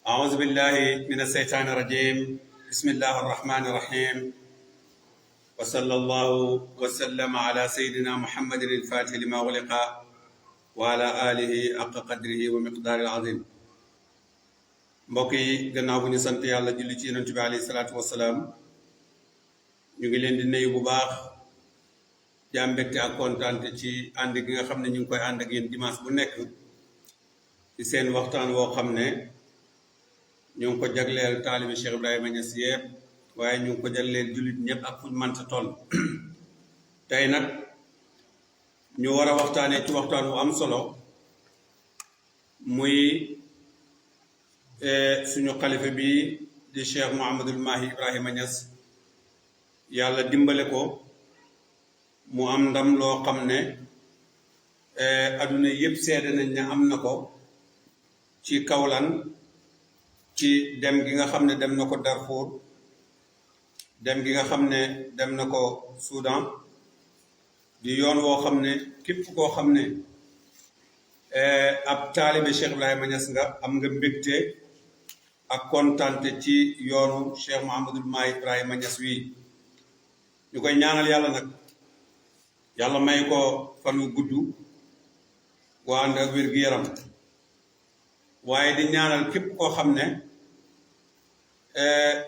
أعوذ بالله من الشيطان الرجيم بسم الله الرحمن الرحيم وصلى الله وسلم على سيدنا محمد الفاتح لما غلق وعلى آله حق قدره ومقداره العظيم mbokk yi gannaaw bu ñu sant yàlla julli ci yonent bi alayhi salaatu wasalaam ñu ngi leen di nuyu bu baax di am mbégte ak kontaante ci ànd gi nga xam ne ñu ngi koy ànd ak yéen dimanche bu nekk ci seen waxtaan woo xam ne ñu ngi ko jagleel taalibi Cheikh Ibrahima Niass yëpp waaye ñu ngi ko jagleel jullit ñëpp ak fuñ mënta toll tey nag ñu war a waxtaanee ci waxtaan wu am solo muy suñu xalifa bi di Cheikh Mouhamadul Mahi Ibrahima Niass yàlla dimbale ko mu am ndam loo xam ne adduna yëpp seede nañ ne am na ko ci kawlan ci dem gi nga xam ne dem na ko Darfour dem gi nga xam ne dem na ko Soudan di yoon woo xam ne képp koo xam ne ab taalibe Cheikh Ibrahima Niass nga am nga mbégte ak kontaante ci yoonu Cheikh Mouhamadul Mahi Ibrahima Niass wii ñu koy ñaanal yàlla nag yàlla may ko fan wu gudd waa ànd ak wér-gu-yaram waaye di ñaanal képp koo xam ne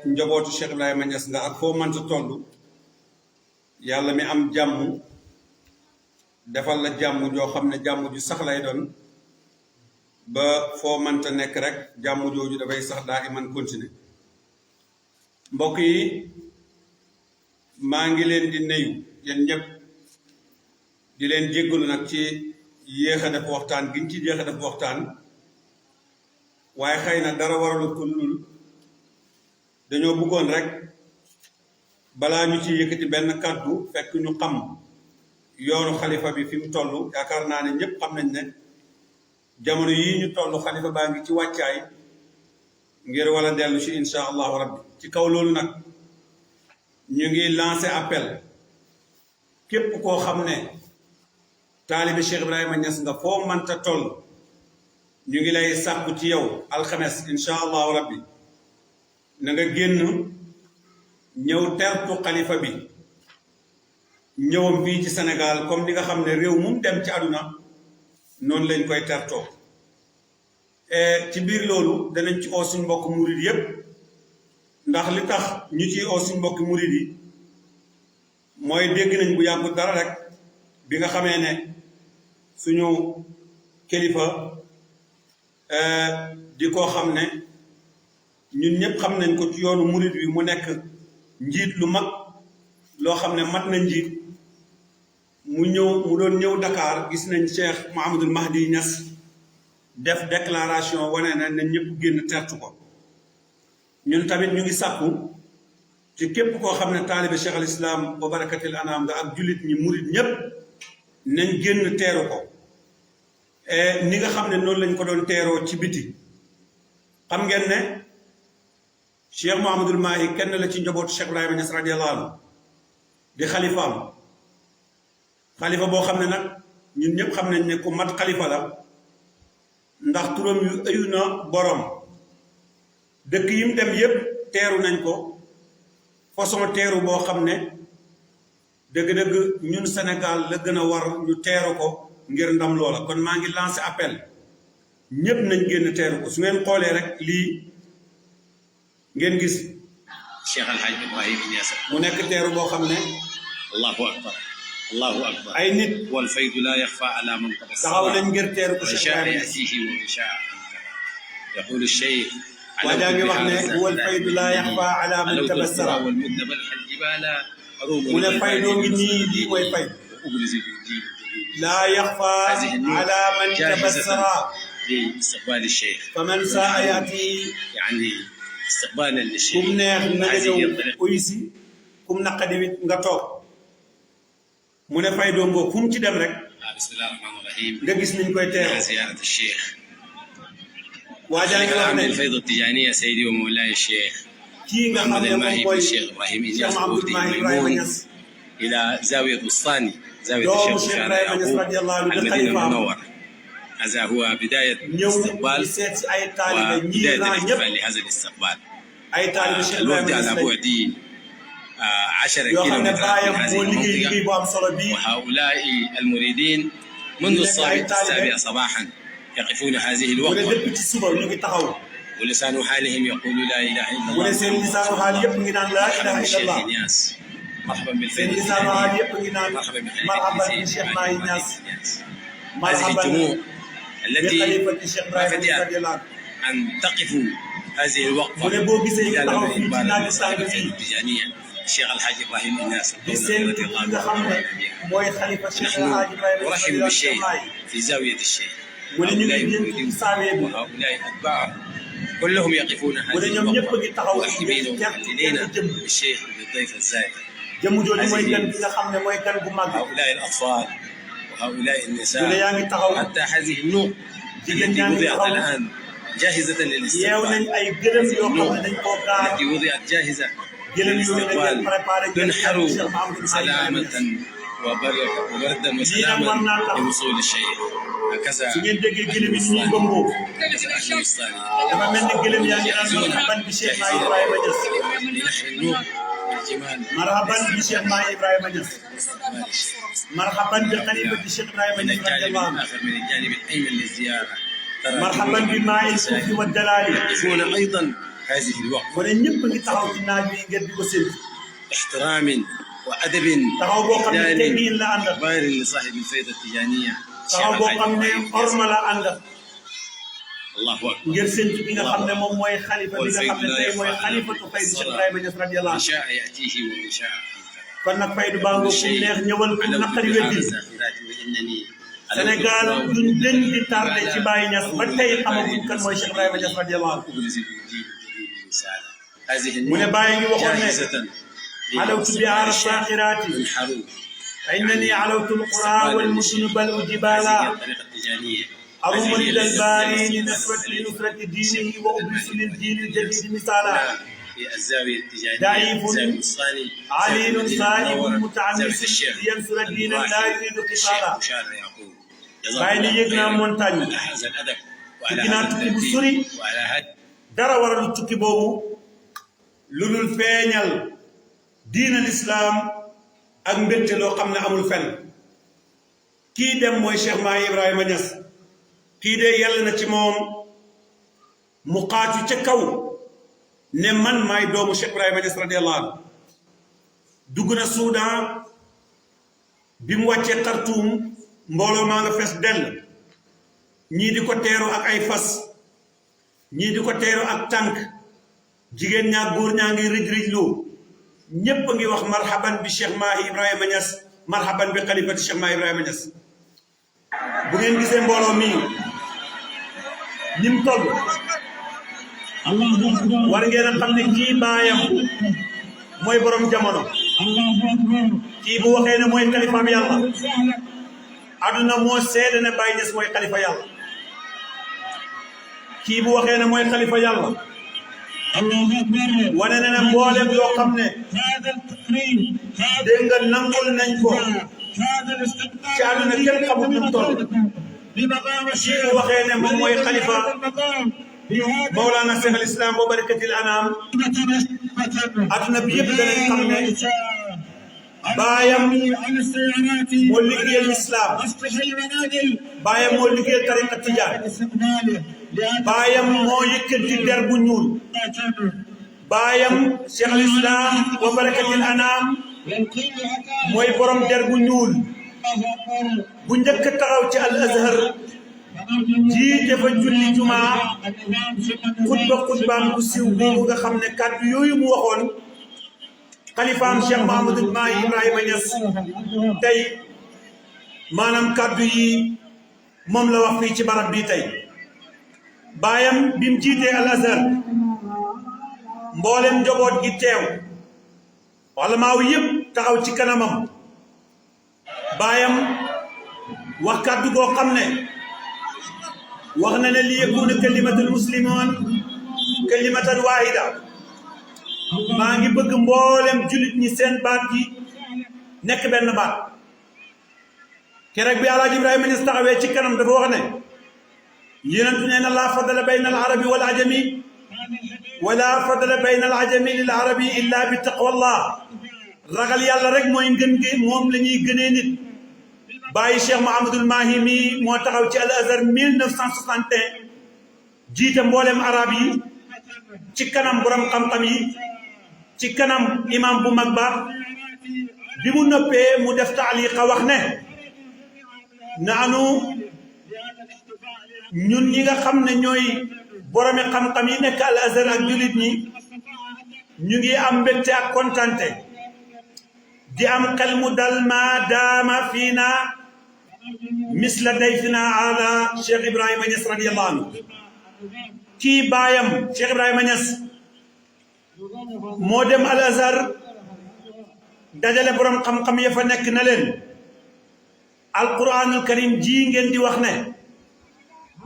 njabootu Cheikh Ibrahima Niass nga ak foo mënta toll yàlla mi am jàmm defal la jàmm joo xam ne jàmm ju sax lay doon ba foo mënta nekk rek jàmm jooju dafay sax daa iman continuer mbokk yi maa ngi leen di nuyu yéen ñëpp di leen jéggalu nag ci yéex a def waxtaan giñ ci yéex a def waxtaan waaye xëy na dara waralu ko lul dañoo bëggoon rek balaa ñu ci yëkkati benn kàddu fekk ñu xam yoonu xalifa bi fi mu toll yaakaar naa ne ñëpp xam nañ ne jamono yii ñu toll xalifa baa ngi ci wàccaay ngir wala dellu ci insha allahu rabbi ci kaw loolu nag ñu ngi lancé appel képp koo xam ne taalibi Cheikh Ibrahima Niass nga foo mënta toll ñu ngi lay sàkku ci yow alxames insha allahu rabbi na nga génn ñëw tertu xalifa bi ñëwam fii ci Sénégal comme ni nga xam ne réew mu dem ci àdduna noonu lañ koy tertoo ci biir loolu danañ ci oo suñ mbokk murid yépp ndax li tax ñu ci oo suñ mbokk murid yi mooy dégg nañ bu yàggu dara rek bi nga xamee ne suñu kilifa di koo xam ne ñun ñëpp xam nañ ko ci yoonu murid bi mu nekk njiit lu mag loo xam ne mat na njiit mu doon ñëw Dakar gis nañ Cheikh Mouhamadul Mahdi Niass def déclaration wane na ne ñëpp génn tertu ko ñun tamit ñu ngi sàkku ci képp koo xam ne taalibe Cheikh al Islam wa barakatil anam nga ak jullit ñi murid ñëpp nañ génn teeru ko ni nga xam ne noonu lañ ko doon teeroo ci biti xam ngeen ne Cheikh Mouhamadul Mahi kenn la ci njabootu Cheikh Ibrahima Niass radiyallahu anhu di xalifaam xalifa boo xam ne nag ñun ñëpp xam nañ ne ku mat xalifa la ndax turam yu ëyu na borom dëkk yi mu dem yépp teeru nañ ko façon teeru boo xam ne dëgg-dëgg ñun Sénégal la gën a war ñu teeru ko ngir ndam loola kon maa ngi lancé appel ñëpp nañ génn teeru ko su ngeen xoolee rek lii ngeen gis Cheikh Al Hadj Ibrahima Niass mu nekk teeru boo xam ne allahu akbar allahu akbar ay nit wal faydu la yaxfa ala man taxaw nañ ngir teeru ko Cheikh شاء Ibrahima يأتيه وإن شاء أنكر يقول الشيخ waajaa ngi wax ne wal faydu laa yaxfa ala man tabassara والمد بلح الجبال حروب mu ne faydoo ngi nii lii mooy fay وأبرز بالجيل laa yaxfa ala man tabassara لاستقبال الشيخ faman saa yaati يعني استقبالا kum للشيخ neex na nga هذه ñëw الطريقة uy si kum naqadi wit nga toog mu ne faydoo ngoo fu mu ci dem rek بسم الله الرحمن الرحيم nga gis niñ koy teeru مع زيارة الشيخ waajaa ngi wax الكلام ne للفيض التجانية سيدي ومولاي الشيخ kii nga xam محمد ne moom الماهي mooy بالشيخ إبراهيم Cheikh إنياس Mouhamadul ووفده Mahi Ibrahima ميمون Niass إلى زاوية بسطاني زاوية doomu الشيخ Cheikh شارع Ibrahima Niass يعقوب radiyallahu anhu di المدينة xalifaam المنورة هذا هو بداية ñëw di الاستقبال seet si ay taalibe ñii وبداية ran ñëpp الاحتفال لهذا الاستقبال. ay taalibe Cheikh الوفد Ibrahima على Niass بعد 10 yoo xam ne كيلومترات من baayam هذه moo liggéey liggéey المنطقة. bu am solo bii وهؤلاء المريدين منذ الصباح 7 صباحا يقفون هذه mu ne الوقفة depuis ci suba ñu ngi taxaw ولسان حالهم يقول لا إله إلا mu ne الله. seen lisaanu xaal yëpp ngi naan laa ilaha مرحبا بالشيخ illallah نياس، مرحبا seen بالفريق lisaanu xaal الثاني، yëpp ngi naan مرحبا marhaban بخليفة bi سيد Cheikh Mahi إبراهيم Niass نياس. هذه marhaban الجموع bi التي xalifati Cheikh Ibrahima Niass radiyallahu anhu أن تقفوا هذه الوقفة mu ne boo gisee ñu إلى taxaw fii ci إقبال naaju المصائب sàng bii التجانية الشيخ الحاج إبراهيم نياس di seen الدولة ki التي nga xam ne mooy xalifa Cheikh El Hadj Ibrahima Niass نرحب radiyallahu بالشيخ anhu في زاوية الشيخ. mu ne ñu ngi هؤلاء jëm ci المريدين saawee bi وهؤلاء أتباعه كلهم يقفون mu هذه ne ñoom ñëpp a ngi الوقفة taxaw مرحبين ci ومهللين jëm بالشيخ بالضيف الزائر. jëmm jooju mooy gan bi nga xam ne mooy gan gu màgg هؤلاء الأطفال وهؤلاء mu ne النساء yaa ngi taxaw حتى هذه النوق jigéen التي ñaa ngi وضعت taxaw الآن جاهزة yeew nañ للاستقبال. ay gëlëm yoo xam ne dañ koo gaar التي وضعت جاهزة gëlëm yooyu dañ leen préparé تنحر Cheikh Mahamadou Mahi Ibrahima Niass سلامة وبردا وسلاما لوصول الشيخ. هكذا su ngeen déggee gëlëm yi ñuy gëmboo هكذا أهل الوسطاني dafa mel ni gëlëm yaa ngi naan marhaban bi Cheikh Mahi Ibrahima Niass لنحر النوق والجمال marhaban bi Cheikh Mahi Ibrahima Niass واستقبال الشيخ. marhaban bi xalifati Cheikh Ibrahima من Niass الجانب radiyallahu anhu الآخر من الجانب الأيمن للزيارة ترى marhaban bi maa'il kufri wa dalaali يقفون أيضا هذه الوقفة mu ne ñëpp a ngi taxaw ci naaj bi ngeen di ko séntu احترام وأدب taxaw boo xam ne إجلال teggin la àndal كبار لصاحب الفائدة التجانية taxaw boo xam ne orma la àndal الله أكبر. ngir séntu bi nga xam ne moom mooy xalifa bi nga xam ne tey mooy xalifatu faydu Cheikh Ibrahima Niass radiyallahu من anhu شاء يأتيه ومن شاء kon nag faydu baa ngoo kum neex ñëwal kum naqari weddil Sénégal duñ den di tardé ci Baye Niass ba tey xamaguñ kan mooy Cheikh Ibrahima Niass radiyallahu anhu mu ne Baye ngi waxoon ne alawtu bi aara saaxiraati فإنني علوت القرى والمدن بل جبالا أروم إلى الباري لنصرة دينه وأبرز للدين الجديد مثالا في الزاوية التجارية ضعيف عليل صائب متعمس الشيخ لينصر دينا لا يريد قتالا مشار يعقوب باي لي يغنا مونتاني على هذا الأدب وعلى كنا هذا تكي الترتيب بسوري وعلى هذا dara waralu tukki boobu lu dul feeñal diin al islam ak mbégte loo xam ne amul fenn kii dem mooy Cheikh Mahi Ibrahima Niass kii de yàlla na ci moom mu xaatu ca kaw ne man maay doomu Cheikh Ibrahima Niass radiyallahu anhu dugg na Soudan bi mu wàccee Khartoum mbooloo maa nga fees dell ñii di ko teeru ak ay fas ñii di ko teeru ak tànk jigéen ñaa góor ñaa ngi rij-rijloo ñépp a ngi wax marhaban bi Cheikh Mahi Ibrahima Niass marhaban bi xalifati Cheikh Mahi Ibrahima Niass bu ngeen gisee mbooloo mii ni mu toll war ngeen a xam ne kii baayam mooy borom jamono kii bu waxee ne mooy xalifaam yàlla aduna moo seede ne Baye Niass mooy xalifa yàlla kii bu waxee ne mooy xalifa yàlla wane na ne mboolem yoo xam ne dégg nga nangul nañ ko ci àdduna kenn xamul nu mu toll kii bu waxee ne moom mooy xalifa Mawlana Cheikh al Islam wa barakatil anam àdduna bi yëpp danañ xam ne baayam moo liggéeyal islam baayam moo liggéeyal tariqa tijaan baayam moo yëkkati der bu ñuul baayam Cheikh al Islam wa barakatil anam mooy borom der bu ñuul bu njëkk taxaw ci al azhar jiite fa julli jumaa xutbaam bu siiw boobu nga xam ne kàddu yooyu mu waxoon xalifaam Cheikh Mahamadou Mahi Ibrahima Niass tey maanaam kàddu yi moom la wax fii ci barab bii tey baayam bi mu jiitee al azhar mboolem njaboot gi teew wala maaw yëpp taxaw ci kanamam baayam wax kàddu goo xam ne wax na ne li yakuna kalimatul muslimin kalimatan wahida maa ngi bëgg mboolem julit ñi seen baat gi nekk benn baat keroog bi Alaaji Ibrahima Niass taxawee ci kanam dafa wax ne yonentu nee na laa fadla bayna al arabi wal ajami wala fadla bayna al ajami lil arabi illa bi taqwallah ragal yàlla rek mooy ngën gi moom la ñuy gënee nit bàyyi Cheikh Mouhamadul Mahi mi moo taxaw ci Al Azhar 1961 jiite mboolem arab yi ci kanam borom xam-xam yi ci kanam imam bu mag ba bi mu noppee mu def taaliqa wax ne naanu ñun ñi nga xam ne ñooy boromi xam-xam yi nekk Al Azhar ak jullit ñi ñu ngi am mbégte ak kontante di am xel mu dal ma daama fii na misla dayfina ala Cheikh Ibrahima Niass radiyallahu anhu kii baayam Cheikh Ibrahima Niass moo dem Al Azhar dajale borom xam-xam ya fa nekk na leen alquranul karim ji ngeen di wax ne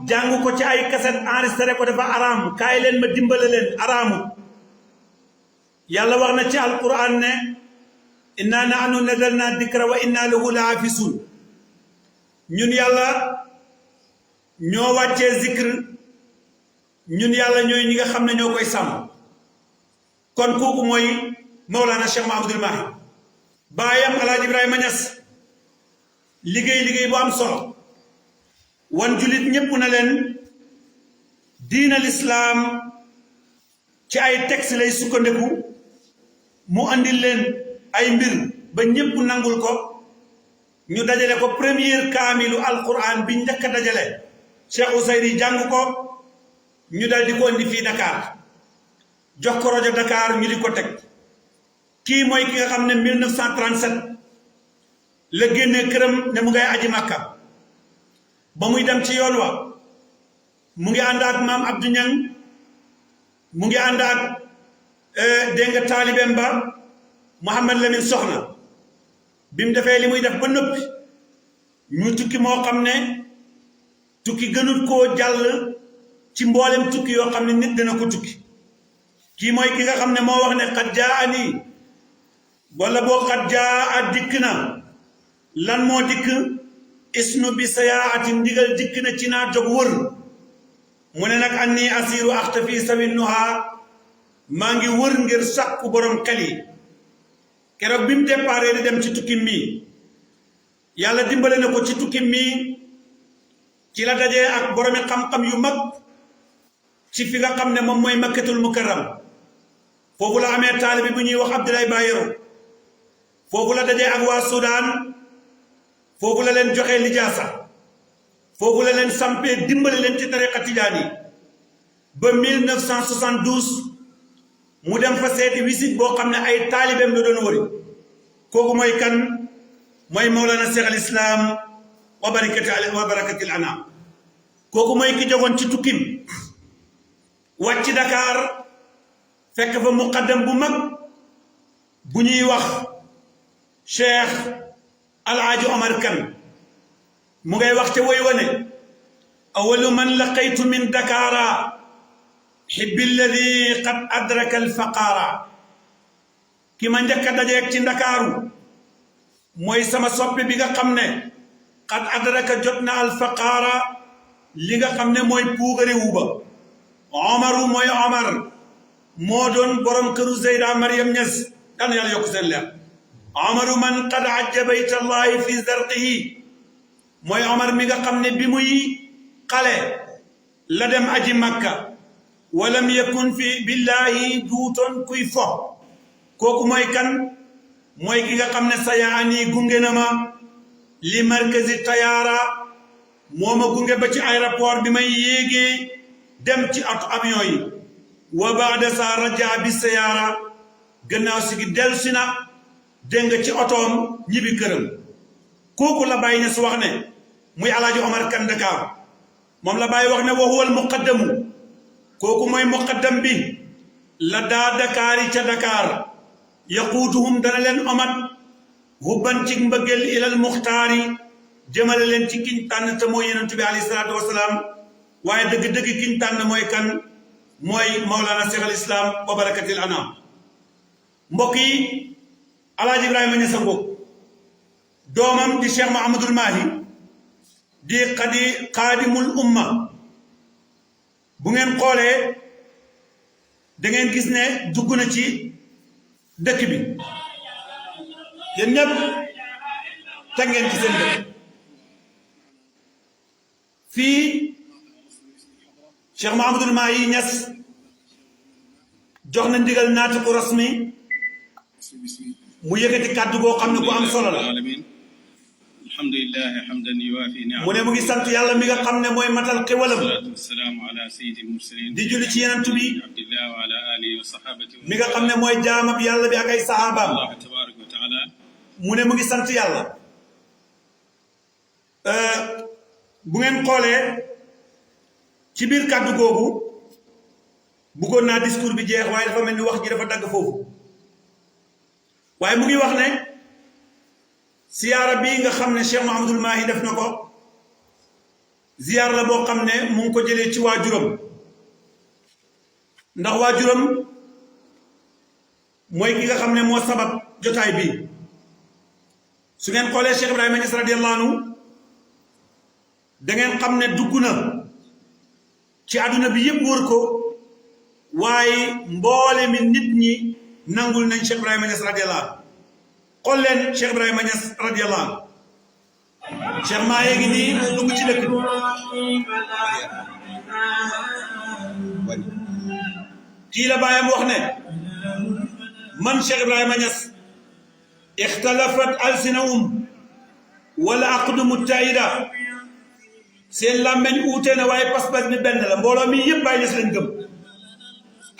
jàng ko ci ay kaset enregistré ko dafa araam kaay leen ma dimbale leen araamu yàlla wax na ci alquran ne inna nahnu nazzalna dikra wa inna lahu la hafisun ñun yàlla ñoo wàccee zikr ñun yàlla ñooy ñi nga xam ne ñoo koy sàmm kon kooku mooy Mawlana Cheikh Mouhamadul Mahi baayam Alaaji Ibrahima Niass liggéey bu am solo wan julit ñépp na leen diina lislaam ci ay texte lay sukkandiku mu andil leen ay mbir ba ñépp nangul ko ñu dajale ko première kaamilu alquran bi njëkk a dajale Cheikh Ousayri jàng ko ñu dal di ko indi fii Dakar jox ko rajo Dakar ñu di ko teg kii mooy ki nga xam ne 1937 la génnee këram ne mu ngay aji Makka ba muy dem ci yoon wa mu ngi ànd ak maam Abdou Niang mu ngi ànd ak dégg nga taalibeem ba Mouhamad Lamine Soxna bi mu defee li muy def ba noppi ñu tukki moo xam ne tukki gënut koo jàll ci mboolem tukki yoo xam ne nit dana ko tukki kii mooy ki nga xam ne moo wax ne xat jaa ani wala boo xat jaa a dikk na lan moo dikk isnu bi sayaati ndigal dikk na ci naa jóg wër mu ne nag anni asiru axtafi sawinnuha maa ngi wër ngir sàkku borom xel yi keroog bi mu déparé di dem ci tukki mi yàlla dimbale na ko ci tukki mi ci la dajee ak boromi xam-xam yu mag ci fi nga xam ne moom mooy makkatul mukarram foofu la amee taalibi bu ñuy wax Abdoulaye Bayero foofu la dajee ak waa Soudan foofu la leen joxee lijaasa foofu la leen sampee dimbale leen ci tariqa tijaan yi ba 1972 mu dem fa seeti visite boo xam ne ay taalibeem la doon wëri kooku mooy kan mooy Mawlana Cheikh al Islam wa barakatil anam kooku mooy ki jogoon ci tukkim wàcc Dakar fekk fa muqaddam bu mag bu ñuy wax Cheikh Alaaji Omar Kan mu ngay wax ca woy wane awalu man laqaytu min Dakara xibbi alladi qad adraka alfaqaara ki ma njëkk a dajeeg ci Ndakaaru mooy sama soppe bi nga xam ne qad adraka jot na alfaqaara li nga xam ne mooy puugare wuba Omaru mooy Omar moo doon borom këru Zeyda Mariam Niass daan yàlla yokk seen leer Omaru man qad ajja baytallahi fi zarqihi mooy Omar mi nga xam ne bi muy xale la dem aji Makka walam yakun fi billahi duutoon kuy fo kooku mooy kan mooy ki nga xam ne sayaani gunge na ma li markazi tayaara moo ma gunge ba ci aéroport bi may yéegee dem ci auto avion yi wa baada sa raja bi sayaara gannaaw si gi dellu si na dégg nga ci otoom ñibbi këram kooku la bàyyi ne su wax ne muy Alaaji Omar Kan Dakar moom la bàyyi wax ne wa huwal muqaddamu kooku mooy muqaddam bi la daa Dakar yi ca Dakar yaquutuhum dana leen omat hubban ci mbëggeel ilal muxtaari jëmale leen ci kiñ tànn te mooy yonent bi alayhi salaatu wasalaam waaye dëgg-dëgg kiñ tànn mooy kan mooy Mawlana Cheikh al Islam wa barakatil anam mbokk yi Alaaji Ibrahima Niass ngoog doomam di Cheikh Mouhamadul Mahi di xaadimul umma bu ngeen xoolee da ngeen gis ne dugg na ci dëkk bi yéen ñëpp teg ngeen ci seen dëkk fii Cheikh Mouhamadoul Mahi Niass jox na ndigal naatiqu rasmi mu yëkkati kàddu boo xam ne bu am solo la alhamdulilah hamdan yuwaafi ni'amahu mu ne mu ngi sant yàlla mi nga xam ne mooy matal xéwalam wassalaamu ala sayyidil mursalin di julli ci yenentu bi abdillah wa ala alihi wa sahabatihi mi nga xam ne mooy jaamab yàlla bi ak ay sahabaam Allah tabaraka wa taala mu ne mu ngi sant yàlla bu ngeen xoolee ci biir kàddu googu bëggoon naa discours bi jeex waaye dafa mel ni wax ji dafa dagg foofu waaye mu ngi wax ne siyaara bii nga xam ne Cheikh Mouhamadoul Mahi def na ko ziyaar la boo xam ne mu ngi ko jëlee ci waajuram ndax waajuram mooy ki nga xam ne moo sabab jotaay bi su ngeen xoolee Cheikh Ibrahima Niass radiyallahu anhu da ngeen xam ne dugg na ci àdduna bi yëpp wër ko waaye mboole mi nit ñi nangul nañ Cheikh Ibrahima Niass radiyallahu anhu xool leen Cheikh Ibrahima Niass radiyallahu anhu Cheikh Mahi ngi nii dugg ci dëkk bi kii la baayam wax ne man Cheikh Ibrahima Niass ixtalafat alsinahum wala aqdu muttahida seen làmmeñ uute na waaye pas-pas bi benn la mbooloo mi yëpp Baay Ñas lañ gëm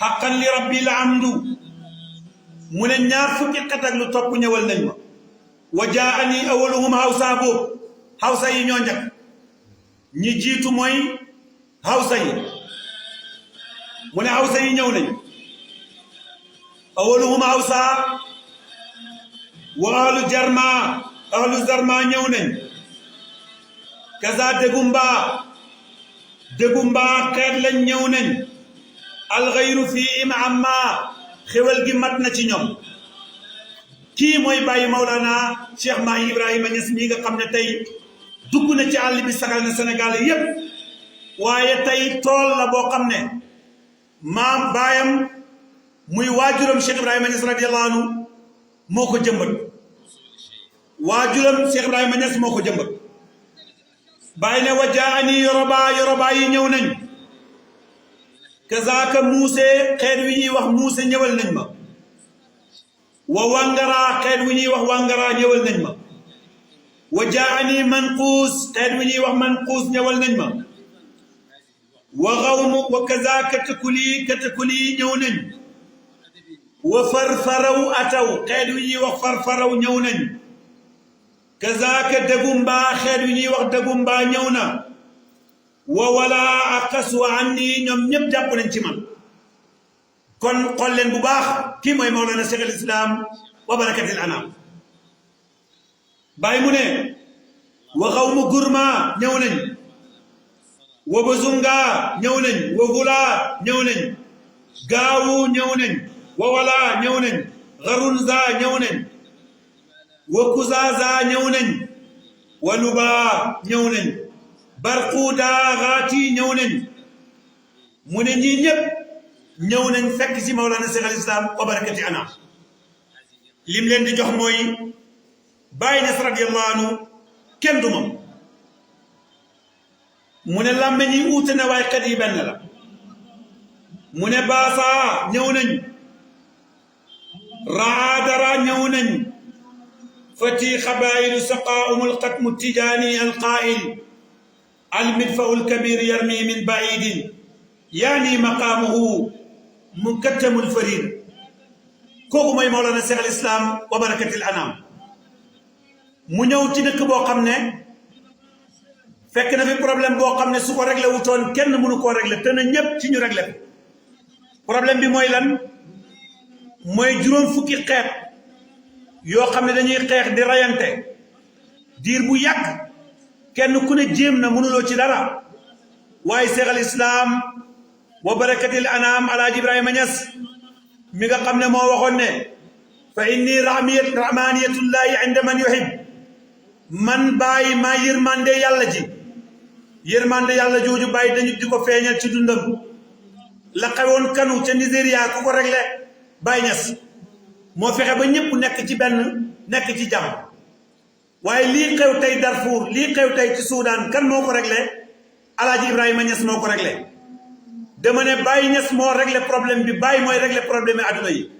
xaqan li rabbi la amdu mu ne ñaar fukki xat ak lu topp ñëwal nañ ma wa jaani awaluhum hawsa boobu hawsa yi ñoo njëkk ñi jiitu mooy hawsa yi mu ne hawsa yi ñëw nañ awaluhum hawsa wa ahlu zarma ñëw nañ kaza dégumba xeet lañ ñëw nañ alxayru fihim amma xewal gi mat na ci ñoom kii mooy bàyyi Maulana Cheikh Mahi Ibrahima Niass mii nga xam ne tey dugg na ci àll bi sagal na Sénégal yépp waaye tey tool la boo xam ne maam baayam muy waajuram Cheikh Ibrahima Niass radiyallahu anhu moo ko jëmbat waajuram Cheikh Ibrahima Niass moo ko jëmbat bàyyi ne wa jaani yoroba yi ñëw nañ kazaaka muuse xeet wi ñuy wax muuse ñëwal nañ ma wa wangara xeet wi ñuy wax wangara ñëwal nañ ma wa jaani manquus xeet wi ñuy wax manquus ñëwal nañ ma wa xawmu wa kazaaka katakuli ñëw nañ wa farfaraw ataw xeet wi ñuy wax farfaraw ñëw nañ kazaaka dagumba xeet wi ñuy wax dagumba ñëw na wa wala aqasu anni ñoom ñëpp jàpp nañ ci man kon xool leen bu baax kii mooy Mawlana Cheikh al Islam wa barakatil anam bàyyi mu ne wa xawmu gurma ñëw nañ wa bazunga ñëw nañ wa vula ñëw nañ gaawu ñëw nañ wa wala ñëw nañ garunza ñëw nañ wa kuzaza ñëw nañ wa luba ñëw nañ barquuda xaati ñëw nañ mu ne ñii ñëpp ñëw nañ fekk ci Mawlana Cheikh al Islam wa barakati anam lim leen di jox mooy Baay Ñas radiyallahu anhu kenn du moom mu ne làmmeñ yi uute na waaye xet yi benn la mu ne baasa ñëw nañ raadara ñëw nañ fati xabaayilu saqaa'umul xatmu tijaani alqaa'il المدفع الكبير يرمي من بعيد يعني مقامه منكتم الفريد كوكو موي مولانا شيخ الاسلام وبركه الانام mu ñëw ci dëkk boo xam ne fekk na fi problème boo xam ne su ko réglé wutoon kenn mënu koo réglé te na ñëpp ci ñu réglé problème bi mooy lan mooy juróom fukki xeet yoo xam ne dañuy xeex di rayante diir bu yàgg kenn ku ne jéem na mënuloo ci dara waaye Cheikh al Islam wa barakatil anam alaaji Ibrahima Niass mi nga xam ne moo waxoon ne fa inni rahmaniyatullahi inda man yuhib man bàyyi maa yërmande yàlla ji yërmande yàlla jooju bàyyi dañu di ko feeñal ci dundam la xewoon Kanu ca Nigéria ku ko réglé Baye Niass moo fexe ba ñëpp nekk ci benn nekk ci jàmm waaye lii xew tey Darfour lii xew tey ci Soudan kan moo ko réglé Alaaji Ibrahima Niass moo ko réglé dama ne Baye Niass moo réglé problème bi Baye mooy réglé problème yi adduna yi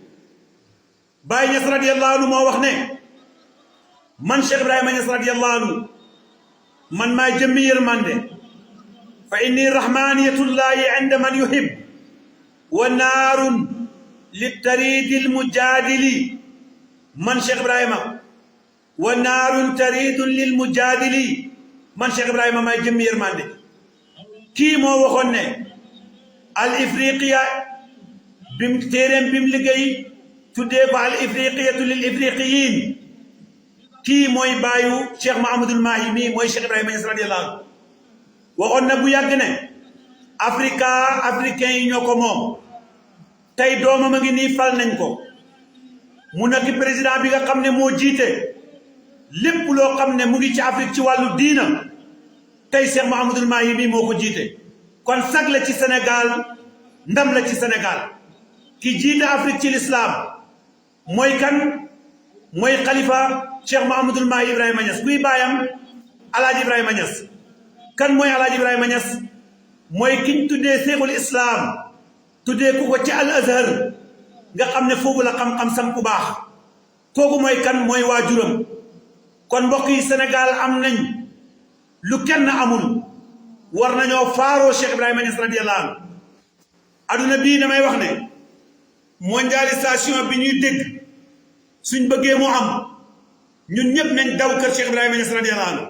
Baye Niass radiyallahu anhu moo wax ne man Cheikh Ibrahima Niass radiyallahu anhu man maa jëmmi yërmande fa inni rahmaniyatullahi inda man yuhib wa naarun li taridil mujadili man Cheikh Ibrahima wa naarun taridun lil mujadili man Cheikh Ibrahima maay jëmmi yërmande kii moo waxoon ne al ifriqiya bim téeréem bim liggéey tuddee ko al ifriqiyatu lil ifriqiyin kii mooy baayu Cheikh Mahamadul Mahi mii mooy Cheikh Ibrahima Niass radiyallahu anhu waxoon na bu yàgg ne africain yi ñoo ko moom tey doomam a ngi nii fal nañ ko mu nekk président bi nga xam ne moo jiite lépp loo xam ne mu ngi ci Afrique ci wàllu diina tey Cheikh Mahamadul Mahi mii moo ko jiite kon sag la ci Sénégal ndam la ci Sénégal ki jiite Afrique ci l'islam mooy kan mooy xalifa Cheikh Mahamadul Mahi Ibrahima Niass kuy baayam Alaaji Ibrahima Niass kan mooy Alaaji Ibrahima Niass mooy kiñ tuddee Cheikhul Islam tuddee ku ko ci Al Azhar nga xam ne foofu la xam-xam sam ku baax kooku mooy kan mooy waajuram kon mbokk yi Sénégal am nañ lu kenn amul war nañoo faaroo Cheikh Ibrahima Niass radiyallahu anhu adduna bii damay wax ne mondialisation bi ñuy dégg suñ bëggee mu am ñun ñëpp nañ daw kër Cheikh Ibrahima Niass radiyallahu anhu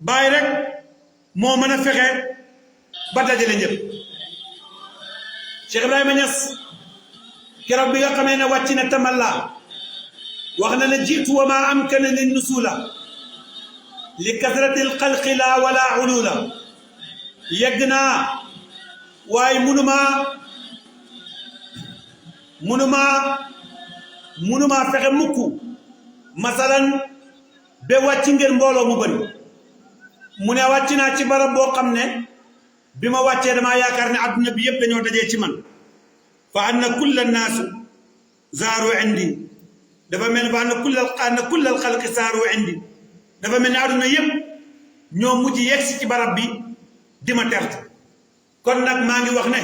bàyyi rek moo mën a fexe ba dajale ñëpp Cheikh Ibrahima Niass keroog bi nga xamee ne wàcc na tamalla wax na ne jiitu wa ma amkana li nusula li kasratil xalqi la wala ulula yegg naa waaye munumaa fexe mukk masalan ba wàcc ngeen mbooloo mu bëri mu ne wàcc naa ci barab boo xam ne bi ma wàccee damaa yaakaar ne adduna bi yëpp dañoo dajee ci man fa anna kulla naasu zaaru indi dafa mel ne fa anna kullal xalqi zaaru indi dafa mel ne adduna yëpp ñoo mujj yegsi ci barab bi di ma tert kon nag maa ngi wax ne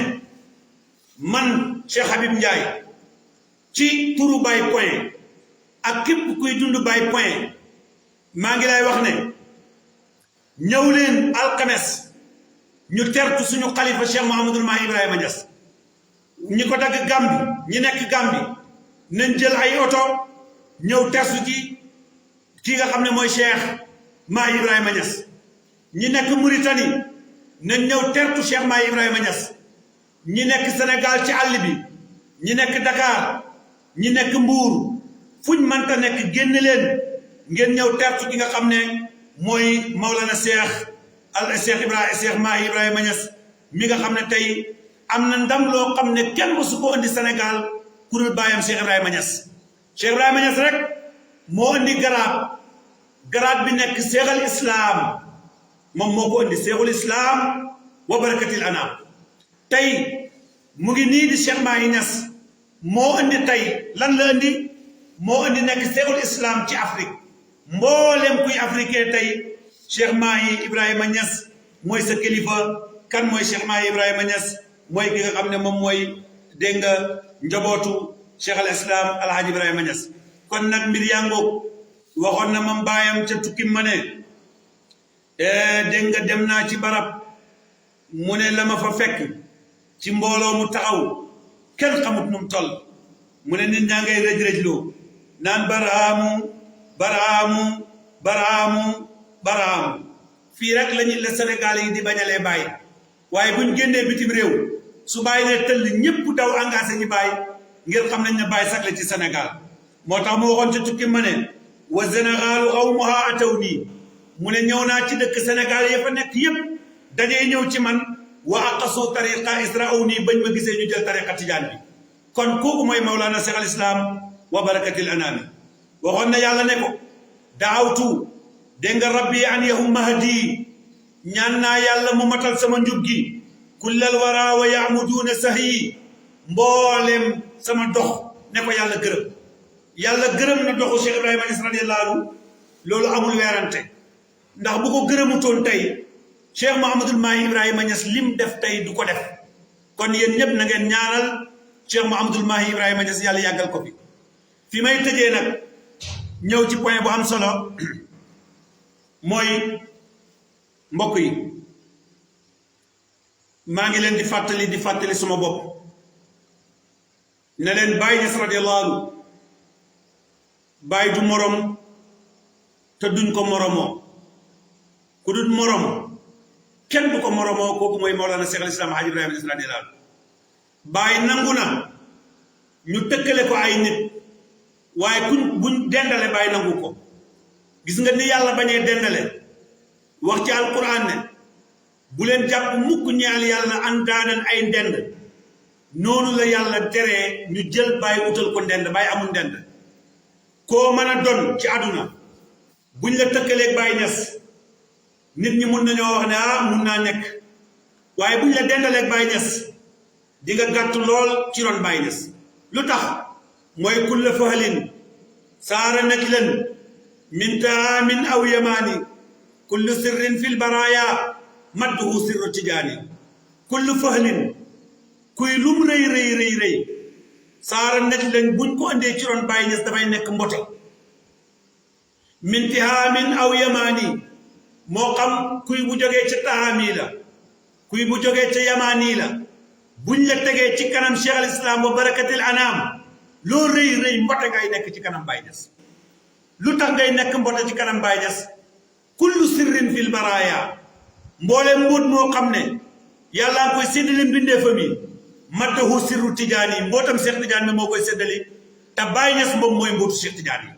man Cheikh Habib Ndiaye ci turu Baye Point ak képp kuy dund Baye Point maa ngi lay wax ne ñëw leen alxames ñu tertu suñu xalifa Cheikh Mahamadul Mahi Ibrahima Niass ñi ko dagg Gambi ñi nekk Gambi nañ jël ay oto ñëw tertu ci kii nga xam ne mooy Cheikh Mahi Ibrahima Niass ñi nekk Mauritanie nañ ñëw tertu Cheikh Mahi Ibrahima Niass ñi nekk Sénégal ci àll bi ñi nekk Dakar ñi nekk Mbuur fuñ mënta nekk génn leen ngeen ñëw tertu ki nga xam ne mooy Maulana Cheikh Mahi Ibrahima Niass mi nga xam ne tey am na ndam loo xam ne kenn mësu ko indi Sénégal ku dul baayam Cheikh Ibrahima Niass Cheikh Ibrahima Niass rek moo indi garaat bi nekk Cheikhul Islam moom moo ko indi Cheikhul Islam wa barakatil anam tey mu ngi nii di Cheikh Mahi Niass moo indi tey lan la indi moo indi nekk Cheikhul Islam ci Afrique mboolem kuy africain tey Cheikh Mahi Ibrahima Niass mooy sa kilifa kan mooy Cheikh Mahi Ibrahima Niass mooy ki nga xam ne moom mooy dégg nga njabootu Cheikh al Islam Alhaji Ibrahima Niass kon nag mbir yaa ngoog waxoon na mam baayam ca tukki ma ne dégg nga dem naa ci barab mu ne la ma fa fekk ci mbooloo mu taxaw kenn xamut nu mu toll mu ne nit ñaa ngay rëj-rëjloo naan baraamu fii rek la Sénégal yi di bañalee bàyyi waaye buñ génnee bitim réew su bàyyi ne tëll ñëpp daw engagé ñi bàyyi ngir xam nañ ne bàyyi sax la ci Sénégal moo tax mu waxoon ci tukki ma ne wa Sénégalu xawmuha ataw nii mu ne ñëw naa ci dëkk Sénégal ya fa nekk yëpp dajee ñëw ci man wa aqasu tariqa isra'u nii bañ ma gisee ñu jël tariqa tijaan bi kon kooku mooy Mawlana Cheikh al Islam wa barakatil anami waxoon na yàlla ne ko daawtu dégg nga rabbi an yahum mahdi ñaan naa yàlla mu matal sama njub gi kullal wara wa yaamuduuna sahi mboolem sama dox ne ko yàlla gërëm yàlla gërëm na doxu Cheikh Ibrahima Niass radiyallahu anhu loolu amul weerante ndax bu ko gërëmutoon tey Cheikh Mouhamadul Mahi Ibrahima Niass lim def tey du ko def kon yéen ñëpp na ngeen ñaanal Cheikh Mouhamadul Mahi Ibrahima Niass yàlla yàggal ko fi may tëjee nag ñëw ci point bu am solo mooy mbokk yi maa ngi leen di fàttali suma bopp ne leen Baye Niass radiyallahu anhu Baye du morom te duñ ko moromoo ku dul morom kenn du ko moromoo kooku mooy Mawlana Cheikh al Islam Hadji Ibrahima Niass radiyallahu anhu Baye nangu na ñu tëkkale ko ay nit waaye buñ dendale Baye nangu ko gis nga ni yàlla bañee dendale wax ci alquran ne bu leen jàpp mukk ñaal yàlla andaanan ay ndend noonu la yàlla teree ñu jël Baye utal ko ndend Baye amul ndend koo mën a doon ci àdduna buñ la tëkkaleeg Baye Niass nit ñi mun nañoo wax ne mun naa nekk waaye buñ la dendaleeg Baye Niass di nga gàtt lool ci ron Baye Niass lu tax mooy kulla fahlin saara naklan min taamin aw yamaani kullu sirrin fil baraaya madduhu sirru tijaani kullu fahlin kuy lum rëy saara naklan buñ ko andee ci ron Baye Niass dafay nekk mbote min tihaamin aw yamaani moo xam kuy bu jógee ca tahaami la kuy bu jógee ca yamaani la buñ la tegee ci kanam Cheikh al Islam wa barakatil anam loo rëy mbote ngay nekk ci kanam Baye Niass lu tax ngay nekk mbote ci kanam Baye Niass kullu sirrin fil baraaya mbooleem mbóot moo xam ne yàllaa koy séddale mbindee fa mi maddahu sirru tijaani mbootam Cheikh Tidiane mi moo koy séddali te Baye Niass moom mooy mbootu Cheikh Tidiane yi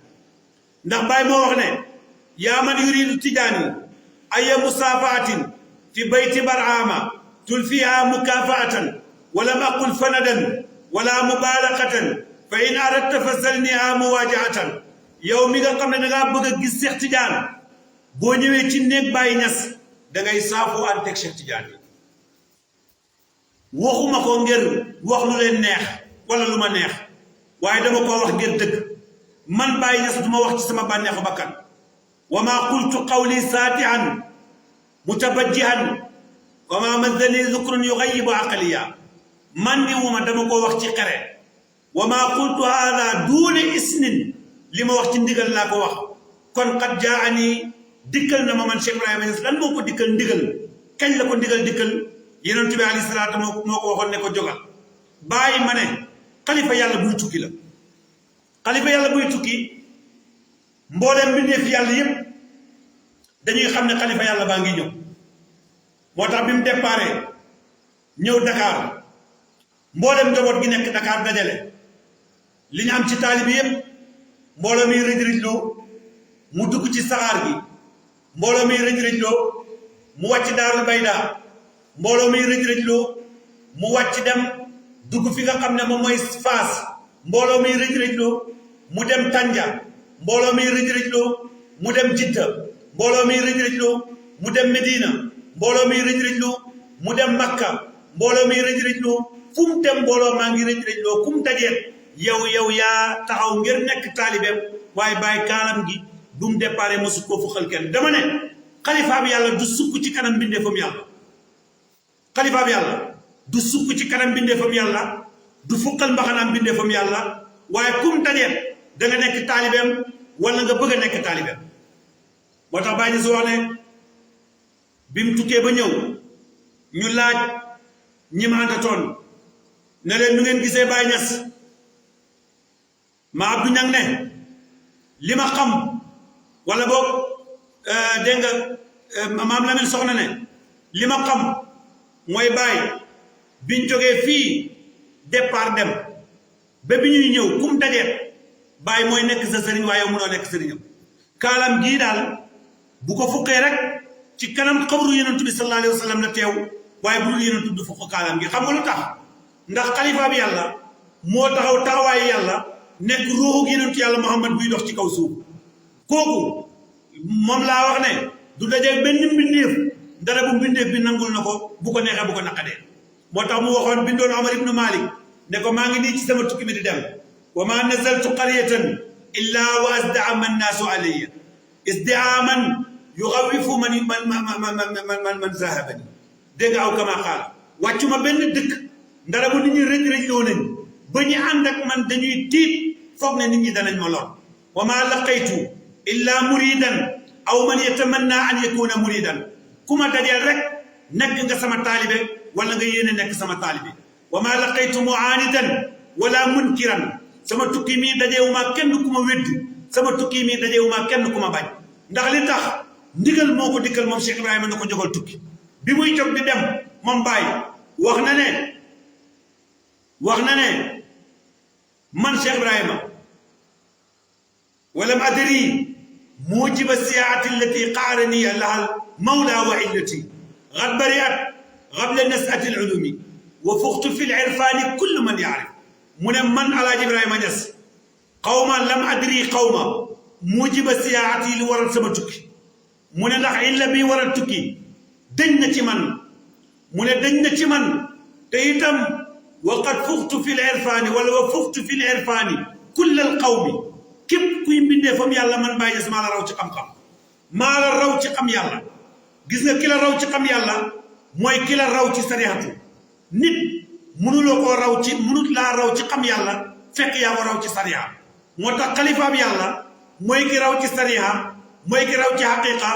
ndax Baye moo wax ne yaa man yuridu tijaani aya musafaatin fi bayti barama tulfiha mukafaatan walam aqul fanadan wala mubalaqatan fa in aradta fasalniha muwajaatan yow mi nga xam ne dangaa bëgg a gis Cheikh Tidiane boo ñëwee ci néeg Baye Niass da ngay saafoo anteeg Cheikh Tidiane yi waxuma ko ngir wax lu leen neex wala lu ma neex waaye dama ko wax ngir dëgg man Baye Niass duma wax ci sama bànneexu bakkan wa ma qultu qawli saatihan mutabajjihan wa ma mazzani zukrun yughayyibu aqliya man ni wuma dama ko wax ci xere wa ma qultu hada duuni isnin li ma wax ci ndigal laa ko wax kon qad jaani dikkal na ma man Cheikh Ibrahima Niass lan moo ko dikkal ndigal kañ la ko ndigal dikkal yonent bi alayhi salaatu moo ko waxoon ne ko jógal bàyyi ma ne xalifa yàlla buy tukki la xalifa yàlla buy tukki mbooleem mbindeef yàlla yépp dañuy xam ne xalifa yàlla baa ngi ñëw moo tax bi mu déparé ñëw Dakar mbooleem njaboot gi nekk Dakar dajale li ñu am ci taalibi yépp mbooloo mi rëj-rëjloo mu dugg ci saxaar gi mbooloo mi rëj-rëjloo mu wàcc Daarul Bayda mbooloo mi rëj-rëjloo mu wàcc dem dugg fi nga xam ne moom mooy Faas mbooloo mi rëj-rëjloo mu dem Tanja mbooloo mi rëj-rëjloo mu dem Jidda mbooloo mi rëj-rëjloo mu dem Medina mbooloo mi rëj-rëjloo mu dem Makka mbooloo mi rëj-rëjloo fu mu dem mbooloo maa ngi rëj-rëjloo kum dajeet yow yaa taxaw ngir nekk taalibeem waaye bàyyi kaalam gi bu mu déparé mosu koo fuxal kenn dama ne xalifaab yàlla du sukk ci kanam mbindeefam yàlla xalifaab yàlla du sukk ci kanam mbindeefam yàlla du fukkal mbaxanaam mbindeefam yàlla waaye kum dajeet da nga nekk taalibeem wala nga bëgg a nekk taalibeem moo tax bàyyi si wax ne bi mu tukkee ba ñëw ñu laaj ñi ma àndatoon ne leen nu ngeen gisee Baye Niass ma Abdou Niang ne li ma xam wala boog dégg nga maam Lamine soxna ne li ma xam mooy Baye biñ jógee fii départ dem ba bi ñuy ñëw kum dajeet Baye mooy nekk sa sëriñ waaye yow mënoo nekk sëriñam kaalam gii daal bu ko fukkee rek ci kanam xabru yonent bi sallallahu alayhi wa sallam la teew waaye bu dul yonent du fukk kaalam gi xam nga lu tax ndax xalifa bi yàlla moo taxaw taxawaayu yàlla nekk ruuxu yonent yàlla Muhammad buy dox ci kaw suuf kooku moom laa wax ne du dajeeg benn mbindeef dara bu mbindeef bi nangul na ko bu ko neexee bu ko naqadee moo tax mu waxoon bindoon Omar ibnu Malik ne ko maa ngi nii ci sama tukki mi di dem wa ma nazaltu qaryatan illa wa asdaa man naasu alayya isdaaman yuxawifu man zahabani dégg nga aw kama xaala wàccuma benn dëkk ndara bu nit ñi rëj loo nañ ba ñu ànd ak man dañuy tiit foog ne nit ñi danañ ma lor wa ma laqaytu illa muridan aw man yatamanna an yakuna muridan ku ma dajeel rek nekk nga sama taalibe wala nga yéene nekk sama taalibe wa ma laqaytu muaanidan wala munkiran sama tukki mii dajeewuma kenn ku ma wedd sama tukki mii dajeewuma kenn ku ma bañ ndax li tax ndigal moo ko dikkal moom Cheikh Ibrahima na ko jógal tukki bi muy jóg di dem moom Baay wax na ne man Cheikh Ibrahima walam adri mujiba siyaati allati qaarani laha mawla wa illati qad bariat qabla nas'ati al-ulumi wa fuqtu fi al-irfani kullu man ya'rif mu ne man Alaaji Ibrahima Ñas xawma lam adri xawma mujiba siyaati li waral sama tukki mu ne ndax illa bi waral tukki dañ na ci man mu ne dañ na ci man te itam wa qad fuqtu fi al-irfani wala wa fuqtu fi al-irfani kull al-qawmi képp kuy mbindee fam yàlla man Baay Ñas maa la raw ci xam-xam maa la raw ci xam yàlla gis nga ki la raw ci xam yàlla mooy ki la raw ci sariyatu nit mënuloo koo raw ci mënut laa raw ci xam yàlla fekk yaa ko raw ci sariya moo tax xalifaam yàlla mooy ki raw ci sariya mooy ki raw ci xaqiqa